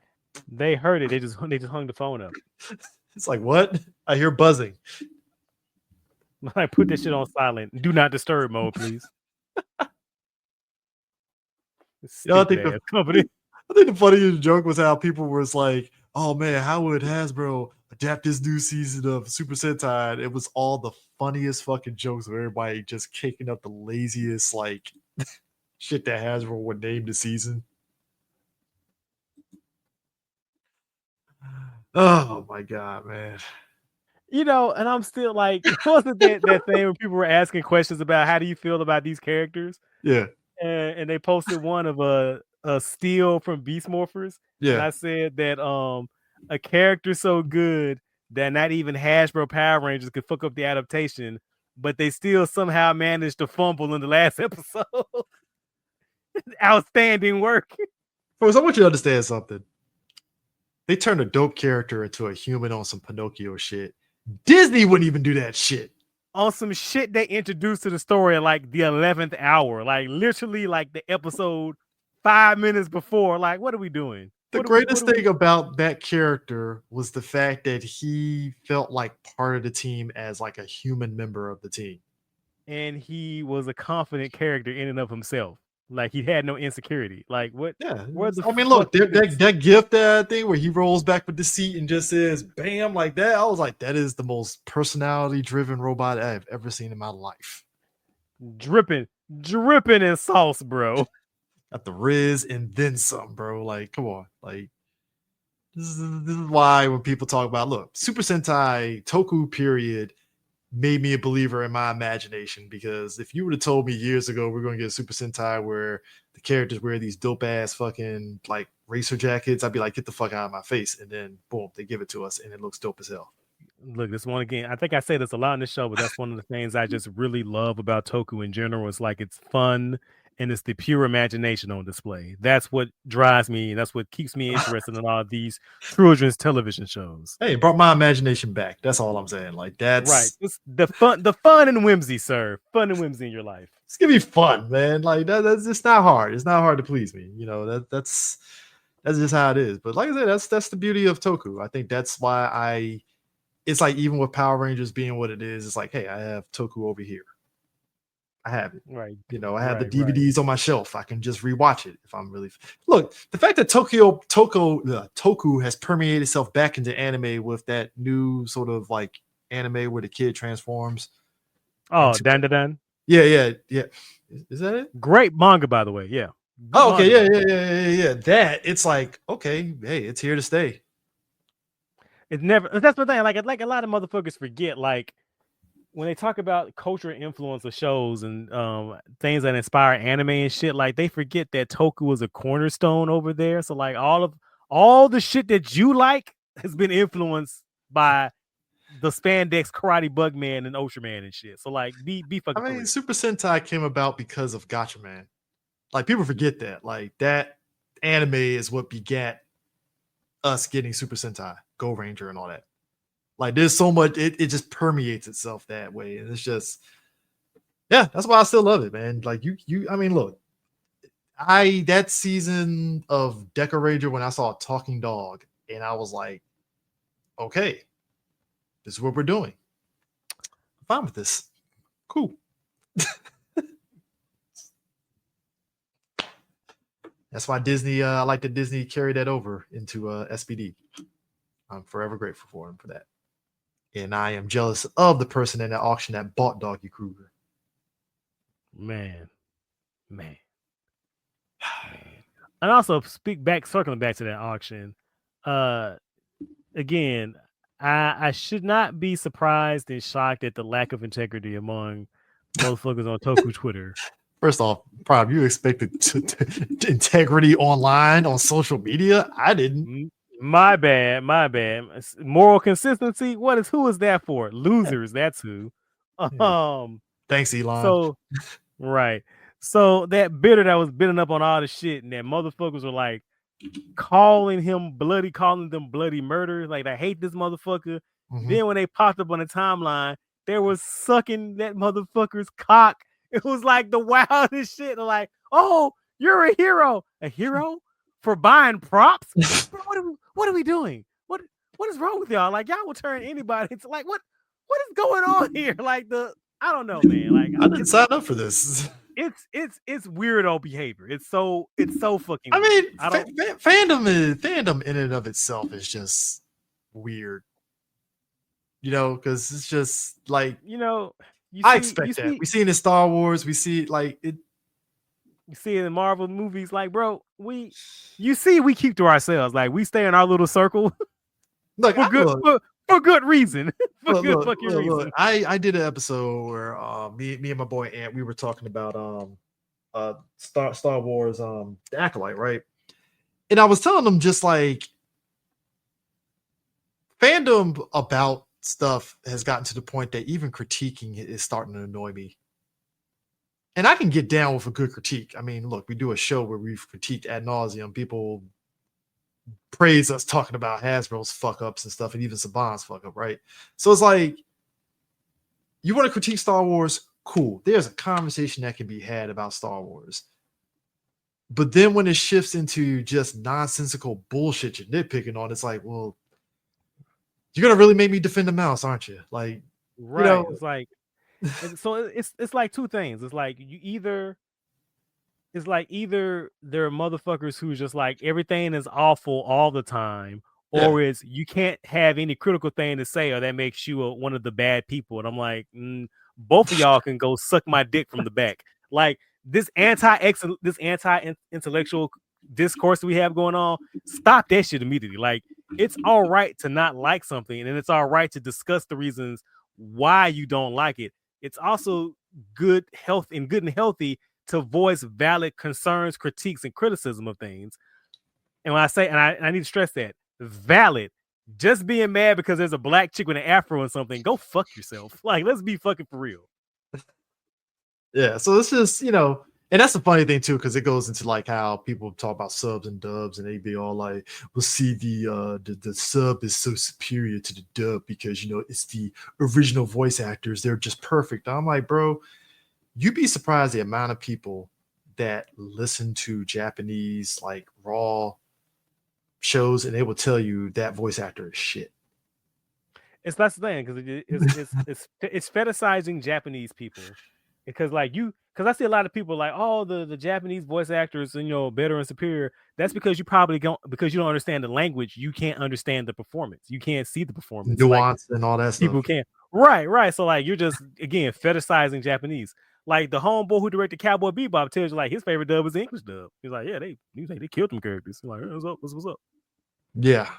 Speaker 2: they heard it. They just hung the phone up.
Speaker 1: It's like, what? I hear buzzing.
Speaker 2: I put this shit on silent. Do not disturb mode, please.
Speaker 1: You know, I think the funniest joke was how people were like, oh man, how would Hasbro adapt this new season of Super Sentai? It was all the funniest fucking jokes of everybody just kicking up the laziest like shit that Hasbro would name the season. Oh my god, man.
Speaker 2: You know, and I'm still like, wasn't that thing when people were asking questions about how do you feel about these characters?
Speaker 1: Yeah.
Speaker 2: And they posted one of a Steel from Beast Morphers.
Speaker 1: Yeah.
Speaker 2: And I said that a character so good that not even Hasbro Power Rangers could fuck up the adaptation, but they still somehow managed to fumble in the last episode. Outstanding work.
Speaker 1: Folks, I want you to understand something. They turned a dope character into a human on some Pinocchio shit. Disney wouldn't even do that shit.
Speaker 2: On some shit they introduced to the story at like the 11th hour, like literally like the episode 5 minutes before. Like, what are we doing?
Speaker 1: The greatest thing about that character was the fact that he felt like part of the team as like a human member of the team.
Speaker 2: And he was a confident character in and of himself. Like he had no insecurity. Like what?
Speaker 1: Yeah. I mean, look, that gift thing where he rolls back with the seat and just says "bam" like that. I was like, that is the most personality-driven robot I've ever seen in my life.
Speaker 2: Dripping in sauce, bro.
Speaker 1: Got the Riz and then some, bro. Like, come on. Like, this is why when people talk about, look, Super Sentai Toku period made me a believer in my imagination, because if you would have told me years ago we're going to get a Super Sentai where the characters wear these dope ass fucking like racer jackets, I'd be like, get the fuck out of my face. And then boom, they give it to us and it looks dope as hell.
Speaker 2: Look, this one again. I think I say this a lot in the show, but that's one of the things I just really love about Toku in general. It's like it's fun and it's the pure imagination on display. That's what drives me, and that's what keeps me interested in all of these children's television shows.
Speaker 1: Hey, it brought my imagination back. That's all I'm saying. Like that's
Speaker 2: right. It's the fun and whimsy, sir. Fun and whimsy in your life.
Speaker 1: It's gonna be fun, man. Like that's just not hard. It's not hard to please me. You know, that's just how it is. But like I said, that's the beauty of Toku. I think that's why it's like even with Power Rangers being what it is, it's like, hey, I have Toku over here. I have it.
Speaker 2: Right.
Speaker 1: You know, I have the DVDs on my shelf. I can just rewatch it if I'm really look. The fact that Toku has permeated itself back into anime with that new sort of like anime where the kid transforms.
Speaker 2: Oh, Dan.
Speaker 1: Yeah. Is that it?
Speaker 2: Great manga, by the way. Yeah.
Speaker 1: Oh, okay. Yeah. That it's like, okay, hey, it's here to stay.
Speaker 2: It's never. That's the thing. Like a lot of motherfuckers forget. Like when they talk about cultural influence of shows and things that inspire anime and shit, like they forget that Toku is a cornerstone over there. So like all the shit that you like has been influenced by the spandex karate bug man and Ultraman and shit. So like be fucking.
Speaker 1: I mean, Super Sentai came about because of Gotcha Man. Like people forget that. Like that anime is what begat us getting Super Sentai, Go Ranger, and all that. Like there's so much, it just permeates itself that way. And it's just, yeah, that's why I still love it, man. Like I mean, look, that season of Deca Ranger when I saw a talking dog and I was like, okay, this is what we're doing. I'm fine with this. Cool. That's why Disney, I like that Disney carried that over into SPD. I'm forever grateful for him for that. And I am jealous of the person in that auction that bought Doggy Kruger.
Speaker 2: Man. And also circling back to that auction. Again, I should not be surprised and shocked at the lack of integrity among motherfuckers on Toku Twitter.
Speaker 1: First off, Prob, you expected integrity online on social media? I didn't.
Speaker 2: My bad. Moral consistency. Who is that for? Losers. That's who.
Speaker 1: Thanks, Elon.
Speaker 2: So, right. So that bidder that was bidding up on all the shit, and that motherfuckers were like calling them bloody murder. Like, I hate this motherfucker. Mm-hmm. Then when they popped up on the timeline, they were sucking that motherfucker's cock. It was like the wildest shit. They're like, oh, you're a hero. A hero? For buying props? Bro, what are we doing? What is wrong with y'all? Like, y'all will turn anybody into like what is going on here? Like I don't know, man. Like
Speaker 1: I didn't sign up for this.
Speaker 2: It's weirdo behavior. It's so fucking.
Speaker 1: I mean, fandom in and of itself is just weird. You know, because it's just like I expect that. We see it in Star Wars. We see like it.
Speaker 2: You see it in Marvel movies, like, bro, we keep to ourselves. Like, we stay in our little circle.
Speaker 1: Look,
Speaker 2: for good reason. Reason.
Speaker 1: I did an episode where me and my boy Ant, we were talking about Star Wars the Acolyte, right? And I was telling them just like fandom about stuff has gotten to the point that even critiquing it is starting to annoy me. And I can get down with a good critique. I mean, look, we do a show where we've critiqued ad nauseum. People praise us talking about Hasbro's fuck ups and stuff, and even Saban's fuck up, right? So it's like, you want to critique Star Wars? Cool. There's a conversation that can be had about Star Wars. But then when it shifts into just nonsensical bullshit you're nitpicking on, it's like, well, you're gonna really make me defend the mouse, aren't you? Like,
Speaker 2: right? It's like. So it's like two things. It's like either there are motherfuckers who's just like everything is awful all the time, or it's you can't have any critical thing to say, or that makes you one of the bad people. And I'm like, both of y'all can go suck my dick from the back. Like this anti-intellectual discourse we have going on, stop that shit immediately. Like it's all right to not like something, and it's all right to discuss the reasons why you don't like it. It's also good and healthy to voice valid concerns, critiques, and criticism of things. And when I say, and I need to stress that, valid, just being mad because there's a black chick with an afro or something, go fuck yourself. Like, let's be fucking for real.
Speaker 1: Yeah, so it's just, and that's the funny thing too, because it goes into like how people talk about subs and dubs, and they be all like, "Well, see, the sub is so superior to the dub because it's the original voice actors; they're just perfect." I'm like, bro, you'd be surprised the amount of people that listen to Japanese like raw shows, and they will tell you that voice actor is shit.
Speaker 2: That's the thing, because it's fetishizing Japanese people. Because I see a lot of people like, oh, the Japanese voice actors, better and superior. That's because you because you don't understand the language, you can't understand the performance. You can't see the performance.
Speaker 1: Nuance and all that
Speaker 2: People
Speaker 1: stuff.
Speaker 2: can't. Right. So like, you're just again fetishizing Japanese. Like the homeboy who directed Cowboy Bebop tells you like his favorite dub is the English dub. He's like, yeah, they killed them characters. He's like, hey, what's up?
Speaker 1: Yeah.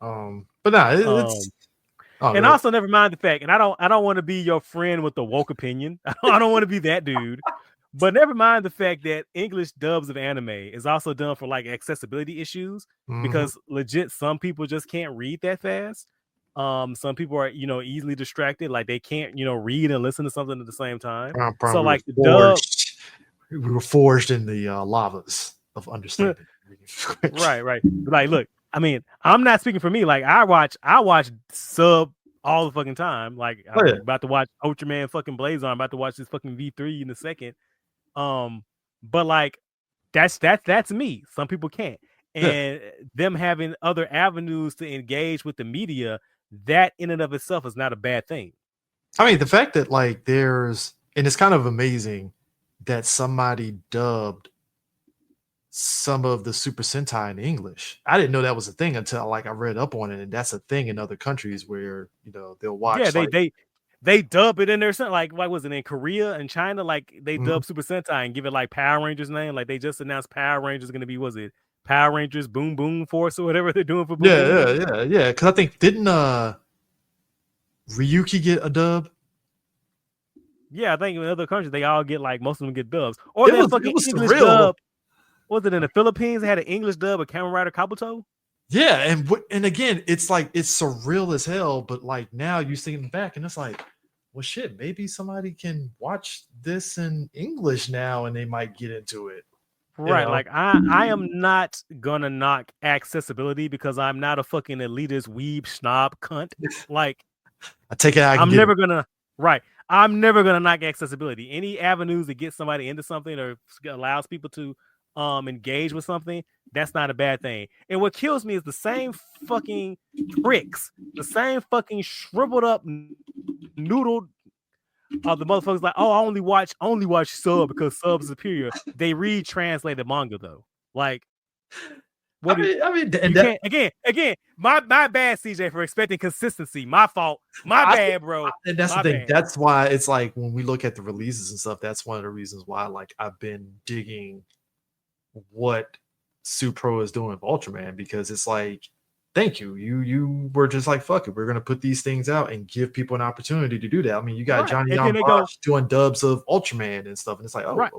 Speaker 1: But nah, it's.
Speaker 2: And also, never mind the fact, and I don't want to be your friend with the woke opinion. I don't want to be that dude. But never mind the fact that English dubs of anime is also done for like accessibility issues, because legit some people just can't read that fast. Some people are easily distracted, like they can't read and listen to something at the same time. So like the dub,
Speaker 1: we were forged in the lavas of understanding.
Speaker 2: right. Like, look, I mean, I'm not speaking for me. Like I watch sub all the fucking time. Like I'm about to watch Ultraman fucking Blazon. I'm about to watch this fucking V3 in a second. But like that's me. Some people can't. And them having other avenues to engage with the media, that in and of itself is not a bad thing.
Speaker 1: I mean, the fact that like and it's kind of amazing that somebody dubbed some of the Super Sentai in English. I didn't know that was a thing until like I read up on it, and that's a thing in other countries where they'll watch.
Speaker 2: Yeah, they dub it in there. Like was it in Korea and China? Like they dub Super Sentai and give it like Power Rangers name. Like they just announced Power Rangers going to be, was it Power Rangers Boom Boom Force or whatever they're doing for Boom Boom?
Speaker 1: Yeah. Because I think didn't Ryuki get a dub?
Speaker 2: Yeah, I think in other countries they all get like, most of them get dubs, or they fucking English
Speaker 1: surreal.
Speaker 2: dub. Was it in the Philippines? They had an English dub of Kamen Rider Kabuto.
Speaker 1: Yeah, and again, it's like it's surreal as hell. But like now you thinking back, and it's like, well, shit, maybe somebody can watch this in English now, and they might get into it.
Speaker 2: Right, like I am not gonna knock accessibility because I'm not a fucking elitist weeb snob cunt. Like
Speaker 1: I take it.
Speaker 2: I'm never gonna knock accessibility. Any avenues that get somebody into something or allows people to engage with something, that's not a bad thing. And what kills me is the same fucking pricks, the same fucking shriveled up noodle the motherfuckers like, oh, I only watch sub because sub is superior. They read translated manga though. Like, what? I mean, again, my bad, CJ, for expecting consistency. My fault. My bad, bro.
Speaker 1: And that's the thing. That's why it's like when we look at the releases and stuff. That's one of the reasons why, like, I've been digging what Supro is doing with Ultraman, because it's like, thank you. You were just like, fuck it, we're gonna put these things out and give people an opportunity to do that. I mean, you got Johnny Yambosh doing dubs of Ultraman and stuff, and it's like, oh, right.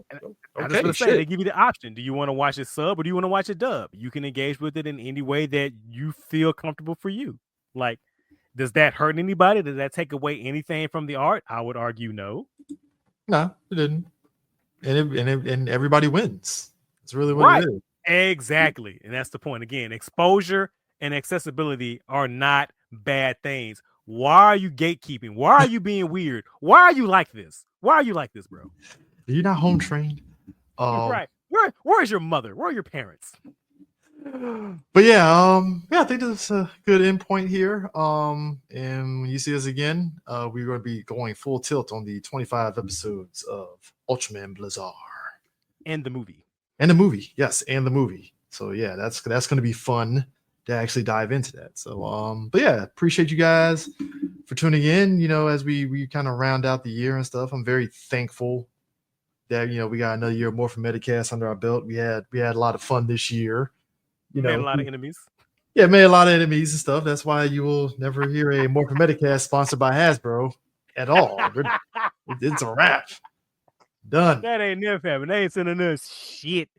Speaker 1: Okay,
Speaker 2: they give you the option. Do you want to watch it sub or do you want to watch it dub? You can engage with it in any way that you feel comfortable for you. Like, does that hurt anybody? Does that take away anything from the art? I would argue no.
Speaker 1: No, it didn't. And everybody wins. It's really what it is.
Speaker 2: Exactly. And that's the point. Again, exposure and accessibility are not bad things. Why are you gatekeeping? Why are you being weird? Why are you like this? Why are you like this, bro?
Speaker 1: You're not home trained.
Speaker 2: Right. Where's your mother? Where are your parents?
Speaker 1: But yeah, I think that's a good end point here. And when you see us again, we're going to be going full tilt on the 25 episodes of Ultraman Blizzard.
Speaker 2: And the movie.
Speaker 1: Yes, and the movie. So yeah, that's going to be fun to actually dive into that. So but yeah, appreciate you guys for tuning in. As we kind of round out the year and stuff, I'm very thankful that we got another year more from Metacast under our belt. We had a lot of fun this year.
Speaker 2: Made a lot of enemies.
Speaker 1: Yeah, made a lot of enemies and stuff. That's why you will never hear a Morphin Metacast sponsored by Hasbro at all. It's a wrap. Done.
Speaker 2: That ain't never happened. They ain't sending us shit.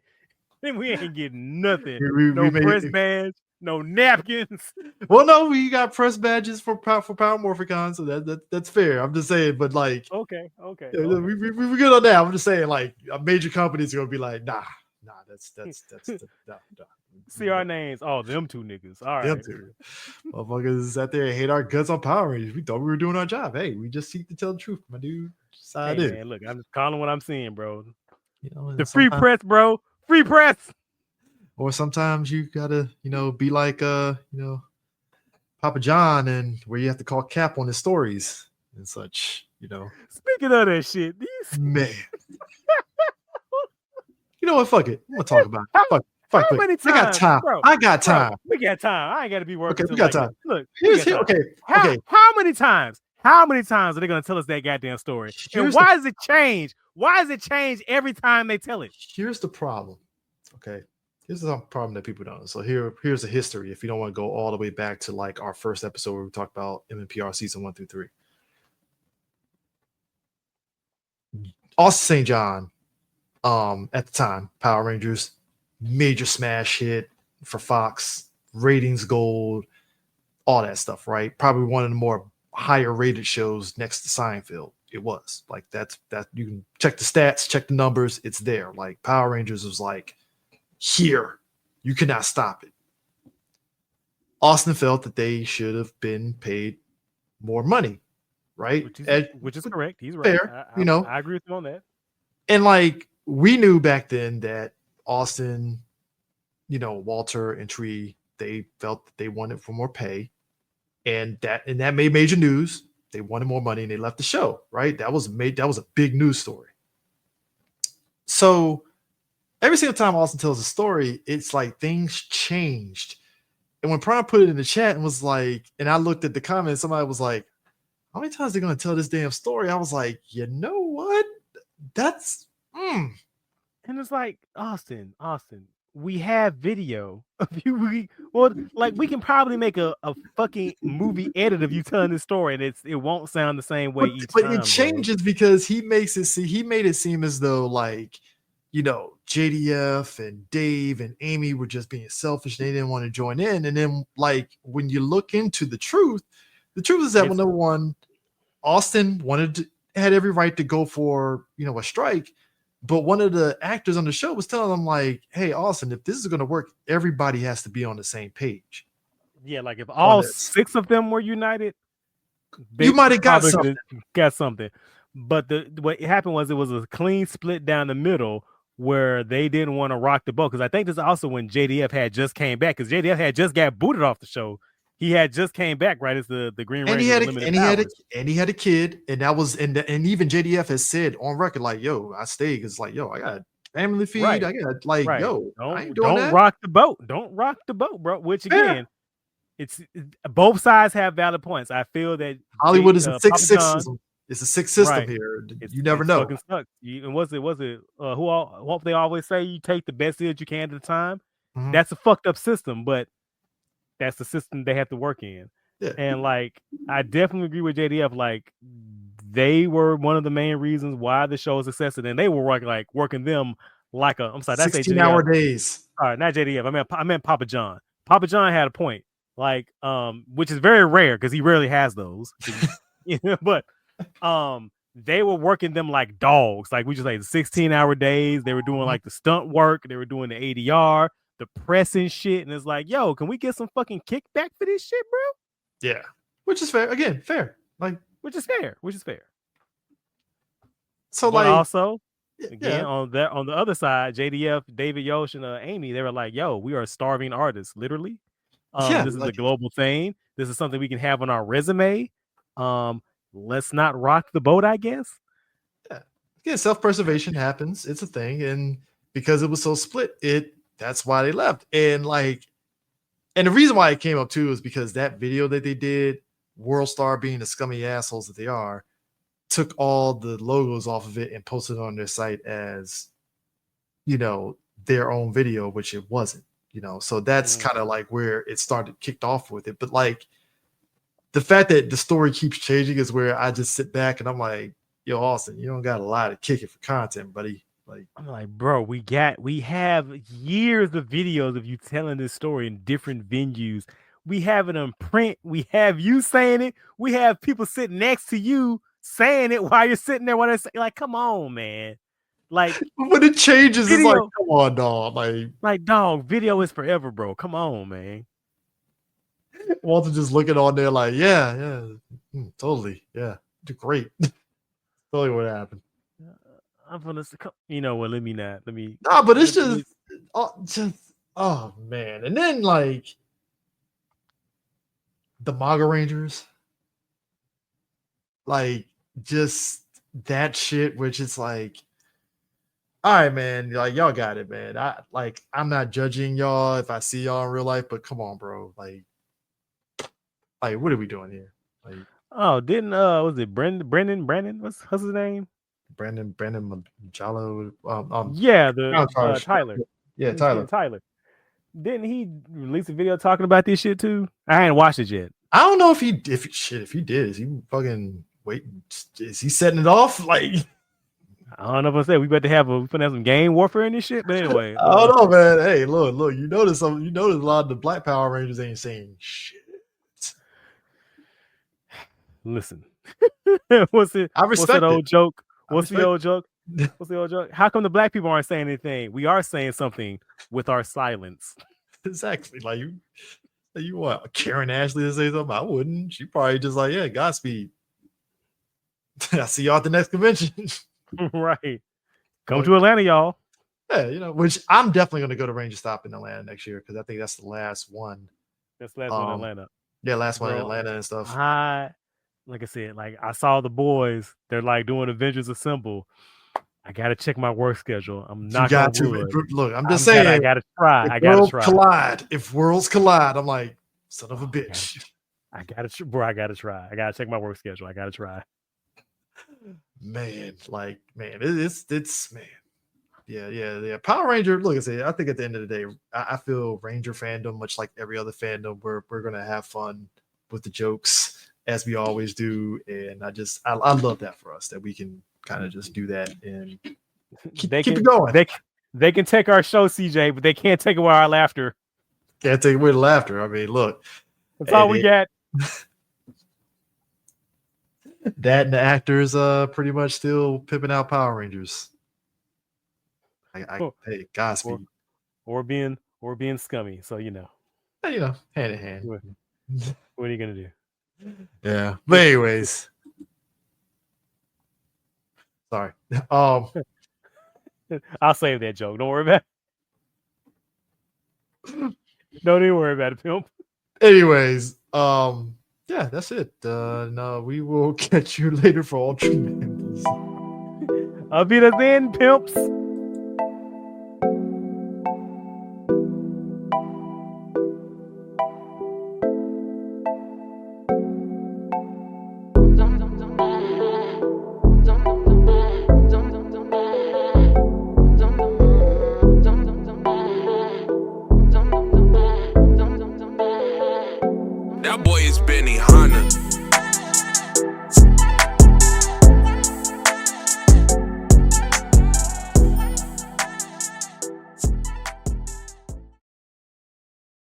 Speaker 2: We ain't getting nothing. No press badge. No napkins.
Speaker 1: Well, no, we got press badges for Power Morphicon, so that's fair. I'm just saying, but like,
Speaker 2: okay.
Speaker 1: we good on that. I'm just saying, like, major companies are gonna be like, nah, that's nah.
Speaker 2: See our names. Oh, them two niggas. All
Speaker 1: Them
Speaker 2: right.
Speaker 1: two motherfuckers out there hate our guts on Power Rangers. We thought we were doing our job. Hey, we just seek to tell the truth, my dude.
Speaker 2: Hey, man, look, I'm just calling what I'm seeing, bro.
Speaker 1: You know,
Speaker 2: the free press, bro. Free press.
Speaker 1: Or sometimes you gotta, be like Papa John, and where you have to call cap on his stories and such,
Speaker 2: Speaking of that shit,
Speaker 1: man. You know what? Fuck it. I'm gonna talk about it. Fuck
Speaker 2: how many times?
Speaker 1: I got time.
Speaker 2: Bro, we got time. I ain't gotta be working.
Speaker 1: Okay, we got time.
Speaker 2: Look,
Speaker 1: okay.
Speaker 2: How many times? How many times are they gonna tell us that goddamn story? And why does it change? Why does it change every time they tell it?
Speaker 1: Here's the problem. Okay. This is a problem that people don't know. So here's a history. If you don't want to go all the way back to like our first episode where we talked about MMPR season 1 through 3. Austin St. John, at the time, Power Rangers, major smash hit for Fox, ratings gold, all that stuff, right? Probably one of the more higher rated shows next to Seinfeld. It was like that you can check the stats, check the numbers, it's there. Like Power Rangers was like, here, you cannot stop it. Austin felt that they should have been paid more money, right?
Speaker 2: Which is correct. He's right.
Speaker 1: Fair,
Speaker 2: I agree with him on that.
Speaker 1: And like we knew back then that Austin, Walter and Tree, they felt that they wanted for more pay, and that made major news. They wanted more money and they left the show, right? That was a big news story. So every single time Austin tells a story, it's like things changed. And when Prime put it in the chat and was like, and I looked at the comments, somebody was like, how many times are they going to tell this damn story? I was like, you know what? That's,
Speaker 2: And it's like, Austin, we have video of you. We can probably make a fucking movie edit of you telling this story, and it won't sound the same way each time. But
Speaker 1: it changes because he made it seem as though like, JDF and Dave and Amy were just being selfish. They didn't want to join in. And then like when you look into the truth is that number one, Austin had every right to go for, a strike. But one of the actors on the show was telling them like, hey, Austin, if this is going to work, everybody has to be on the same page.
Speaker 2: Yeah. Like if all 6 of them were united,
Speaker 1: you might have got
Speaker 2: something. But what happened was it was a clean split down the middle where they didn't want to rock the boat. Because I think this is also when JDF had just came back, because JDF had just got booted off the show. He had just came back, right? As the Green Ranger.
Speaker 1: And he had a kid, and that was and even JDF has said on record, like, yo, I stayed because like, yo, I got family feed. Right. I got like, yo,
Speaker 2: don't rock the boat. Don't rock the boat, bro. Which again, it's both sides have valid points. I feel that
Speaker 1: Hollywood is a 6 system. It's a 6 system here. You never know.
Speaker 2: And was it what they always say? You take the best that you can at the time.
Speaker 1: Mm-hmm.
Speaker 2: That's a fucked up system, but that's the system they have to work in.
Speaker 1: Yeah.
Speaker 2: And like, I definitely agree with JDF. Like, they were one of the main reasons why the show is successful, and they were working them like I'm sorry, that's
Speaker 1: 16-hour days.
Speaker 2: All right, not JDF. I meant Papa John. Papa John had a point, like, which is very rare because he rarely has those. But they were working them like dogs. Like we just like 16-hour days. They were doing like the stunt work. They were doing the ADR. The pressing shit, and it's like, yo, can we get some fucking kickback for this shit, bro?
Speaker 1: Yeah, which is fair. Again, fair. Like,
Speaker 2: which is fair.
Speaker 1: So,
Speaker 2: but like, also, again, on the other side, JDF, David Yosh, and Amy, they were like, yo, we are starving artists, literally. This is a global thing. This is something we can have on our resume. Let's not rock the boat, I guess.
Speaker 1: Yeah, self-preservation happens. It's a thing, and because it was so split, that's why they left. And the reason why it came up too is because that video that they did, World Star being the scummy assholes that they are, took all the logos off of it and posted it on their site as, their own video, which it wasn't, So that's kind of like where it kicked off with it. But like the fact that the story keeps changing is where I just sit back and I'm like, yo, Austin, you don't got a lot to kick it for content, buddy. Like,
Speaker 2: I'm like, bro, we have years of videos of you telling this story in different venues. We have it on print. We have you saying it. We have people sitting next to you saying it while you're sitting there. When I say, like, come on, man. Like,
Speaker 1: when it changes,
Speaker 2: video,
Speaker 1: it's like, come on, dog.
Speaker 2: Like, dog, video is forever, bro. Come on, man.
Speaker 1: Walter just looking on there like, yeah, totally, yeah, great. Totally what happened.
Speaker 2: I'm gonna, you know what? Let me.
Speaker 1: Nah, but it's just, oh man, and then like the MAGA Rangers, like just that shit, which is like, all right, man, like y'all got it, man. I'm not judging y'all if I see y'all in real life, but come on, bro, like what are we doing here? Like,
Speaker 2: oh, didn't was it Brendan? What's his name?
Speaker 1: Brandon Majalo.
Speaker 2: Yeah, the Tyler.
Speaker 1: Yeah,
Speaker 2: Tyler. Didn't he release a video talking about this shit too? I ain't watched it yet.
Speaker 1: I don't know if he did, is he fucking waiting? Is he setting it off? Like,
Speaker 2: I don't know if I said we better have some game warfare in this shit, but anyway.
Speaker 1: I don't know, man. Hey, look, you notice a lot of the Black Power Rangers ain't saying shit.
Speaker 2: Listen. What's that old joke? What's the old joke? How come the black people aren't saying anything? We are saying something with our silence.
Speaker 1: Exactly. Like you want Karen Ashley to say something? I wouldn't. She probably just like, yeah, Godspeed. I see y'all at the next convention.
Speaker 2: Right. Come to Atlanta, y'all.
Speaker 1: Yeah, which I'm definitely going to go to Ranger Stop in Atlanta next year because I think that's the last one.
Speaker 2: That's the last one in Atlanta.
Speaker 1: Yeah, last one in Atlanta and stuff.
Speaker 2: Like I said, like I saw the boys. They're like doing Avengers Assemble. I gotta check my work schedule. I'm not gonna
Speaker 1: look. I'm just saying.
Speaker 2: I gotta try.
Speaker 1: If worlds collide, I'm like, son of a bitch.
Speaker 2: I gotta try. I gotta check my work schedule. I gotta try.
Speaker 1: Man, it's man. Yeah. Power Ranger. Look, I think at the end of the day, I feel Ranger fandom, much like every other fandom, we're gonna have fun with the jokes as we always do, and I love that for us that we can kind of just do that and keep it going.
Speaker 2: They can take our show, CJ, but they can't take away our laughter.
Speaker 1: Can't take away the laughter. I mean, look,
Speaker 2: that's all we got.
Speaker 1: That and the actors pretty much still pimping out Power Rangers. Hey, Godspeed.
Speaker 2: Or being scummy. So hand
Speaker 1: in hand.
Speaker 2: What are you gonna do?
Speaker 1: Yeah. But anyways. Sorry.
Speaker 2: I'll save that joke. Don't worry about it. Don't even worry about it, pimp.
Speaker 1: Anyways, yeah, that's it. No, we will catch you later for Ultra Man.
Speaker 2: I'll be the then, pimps.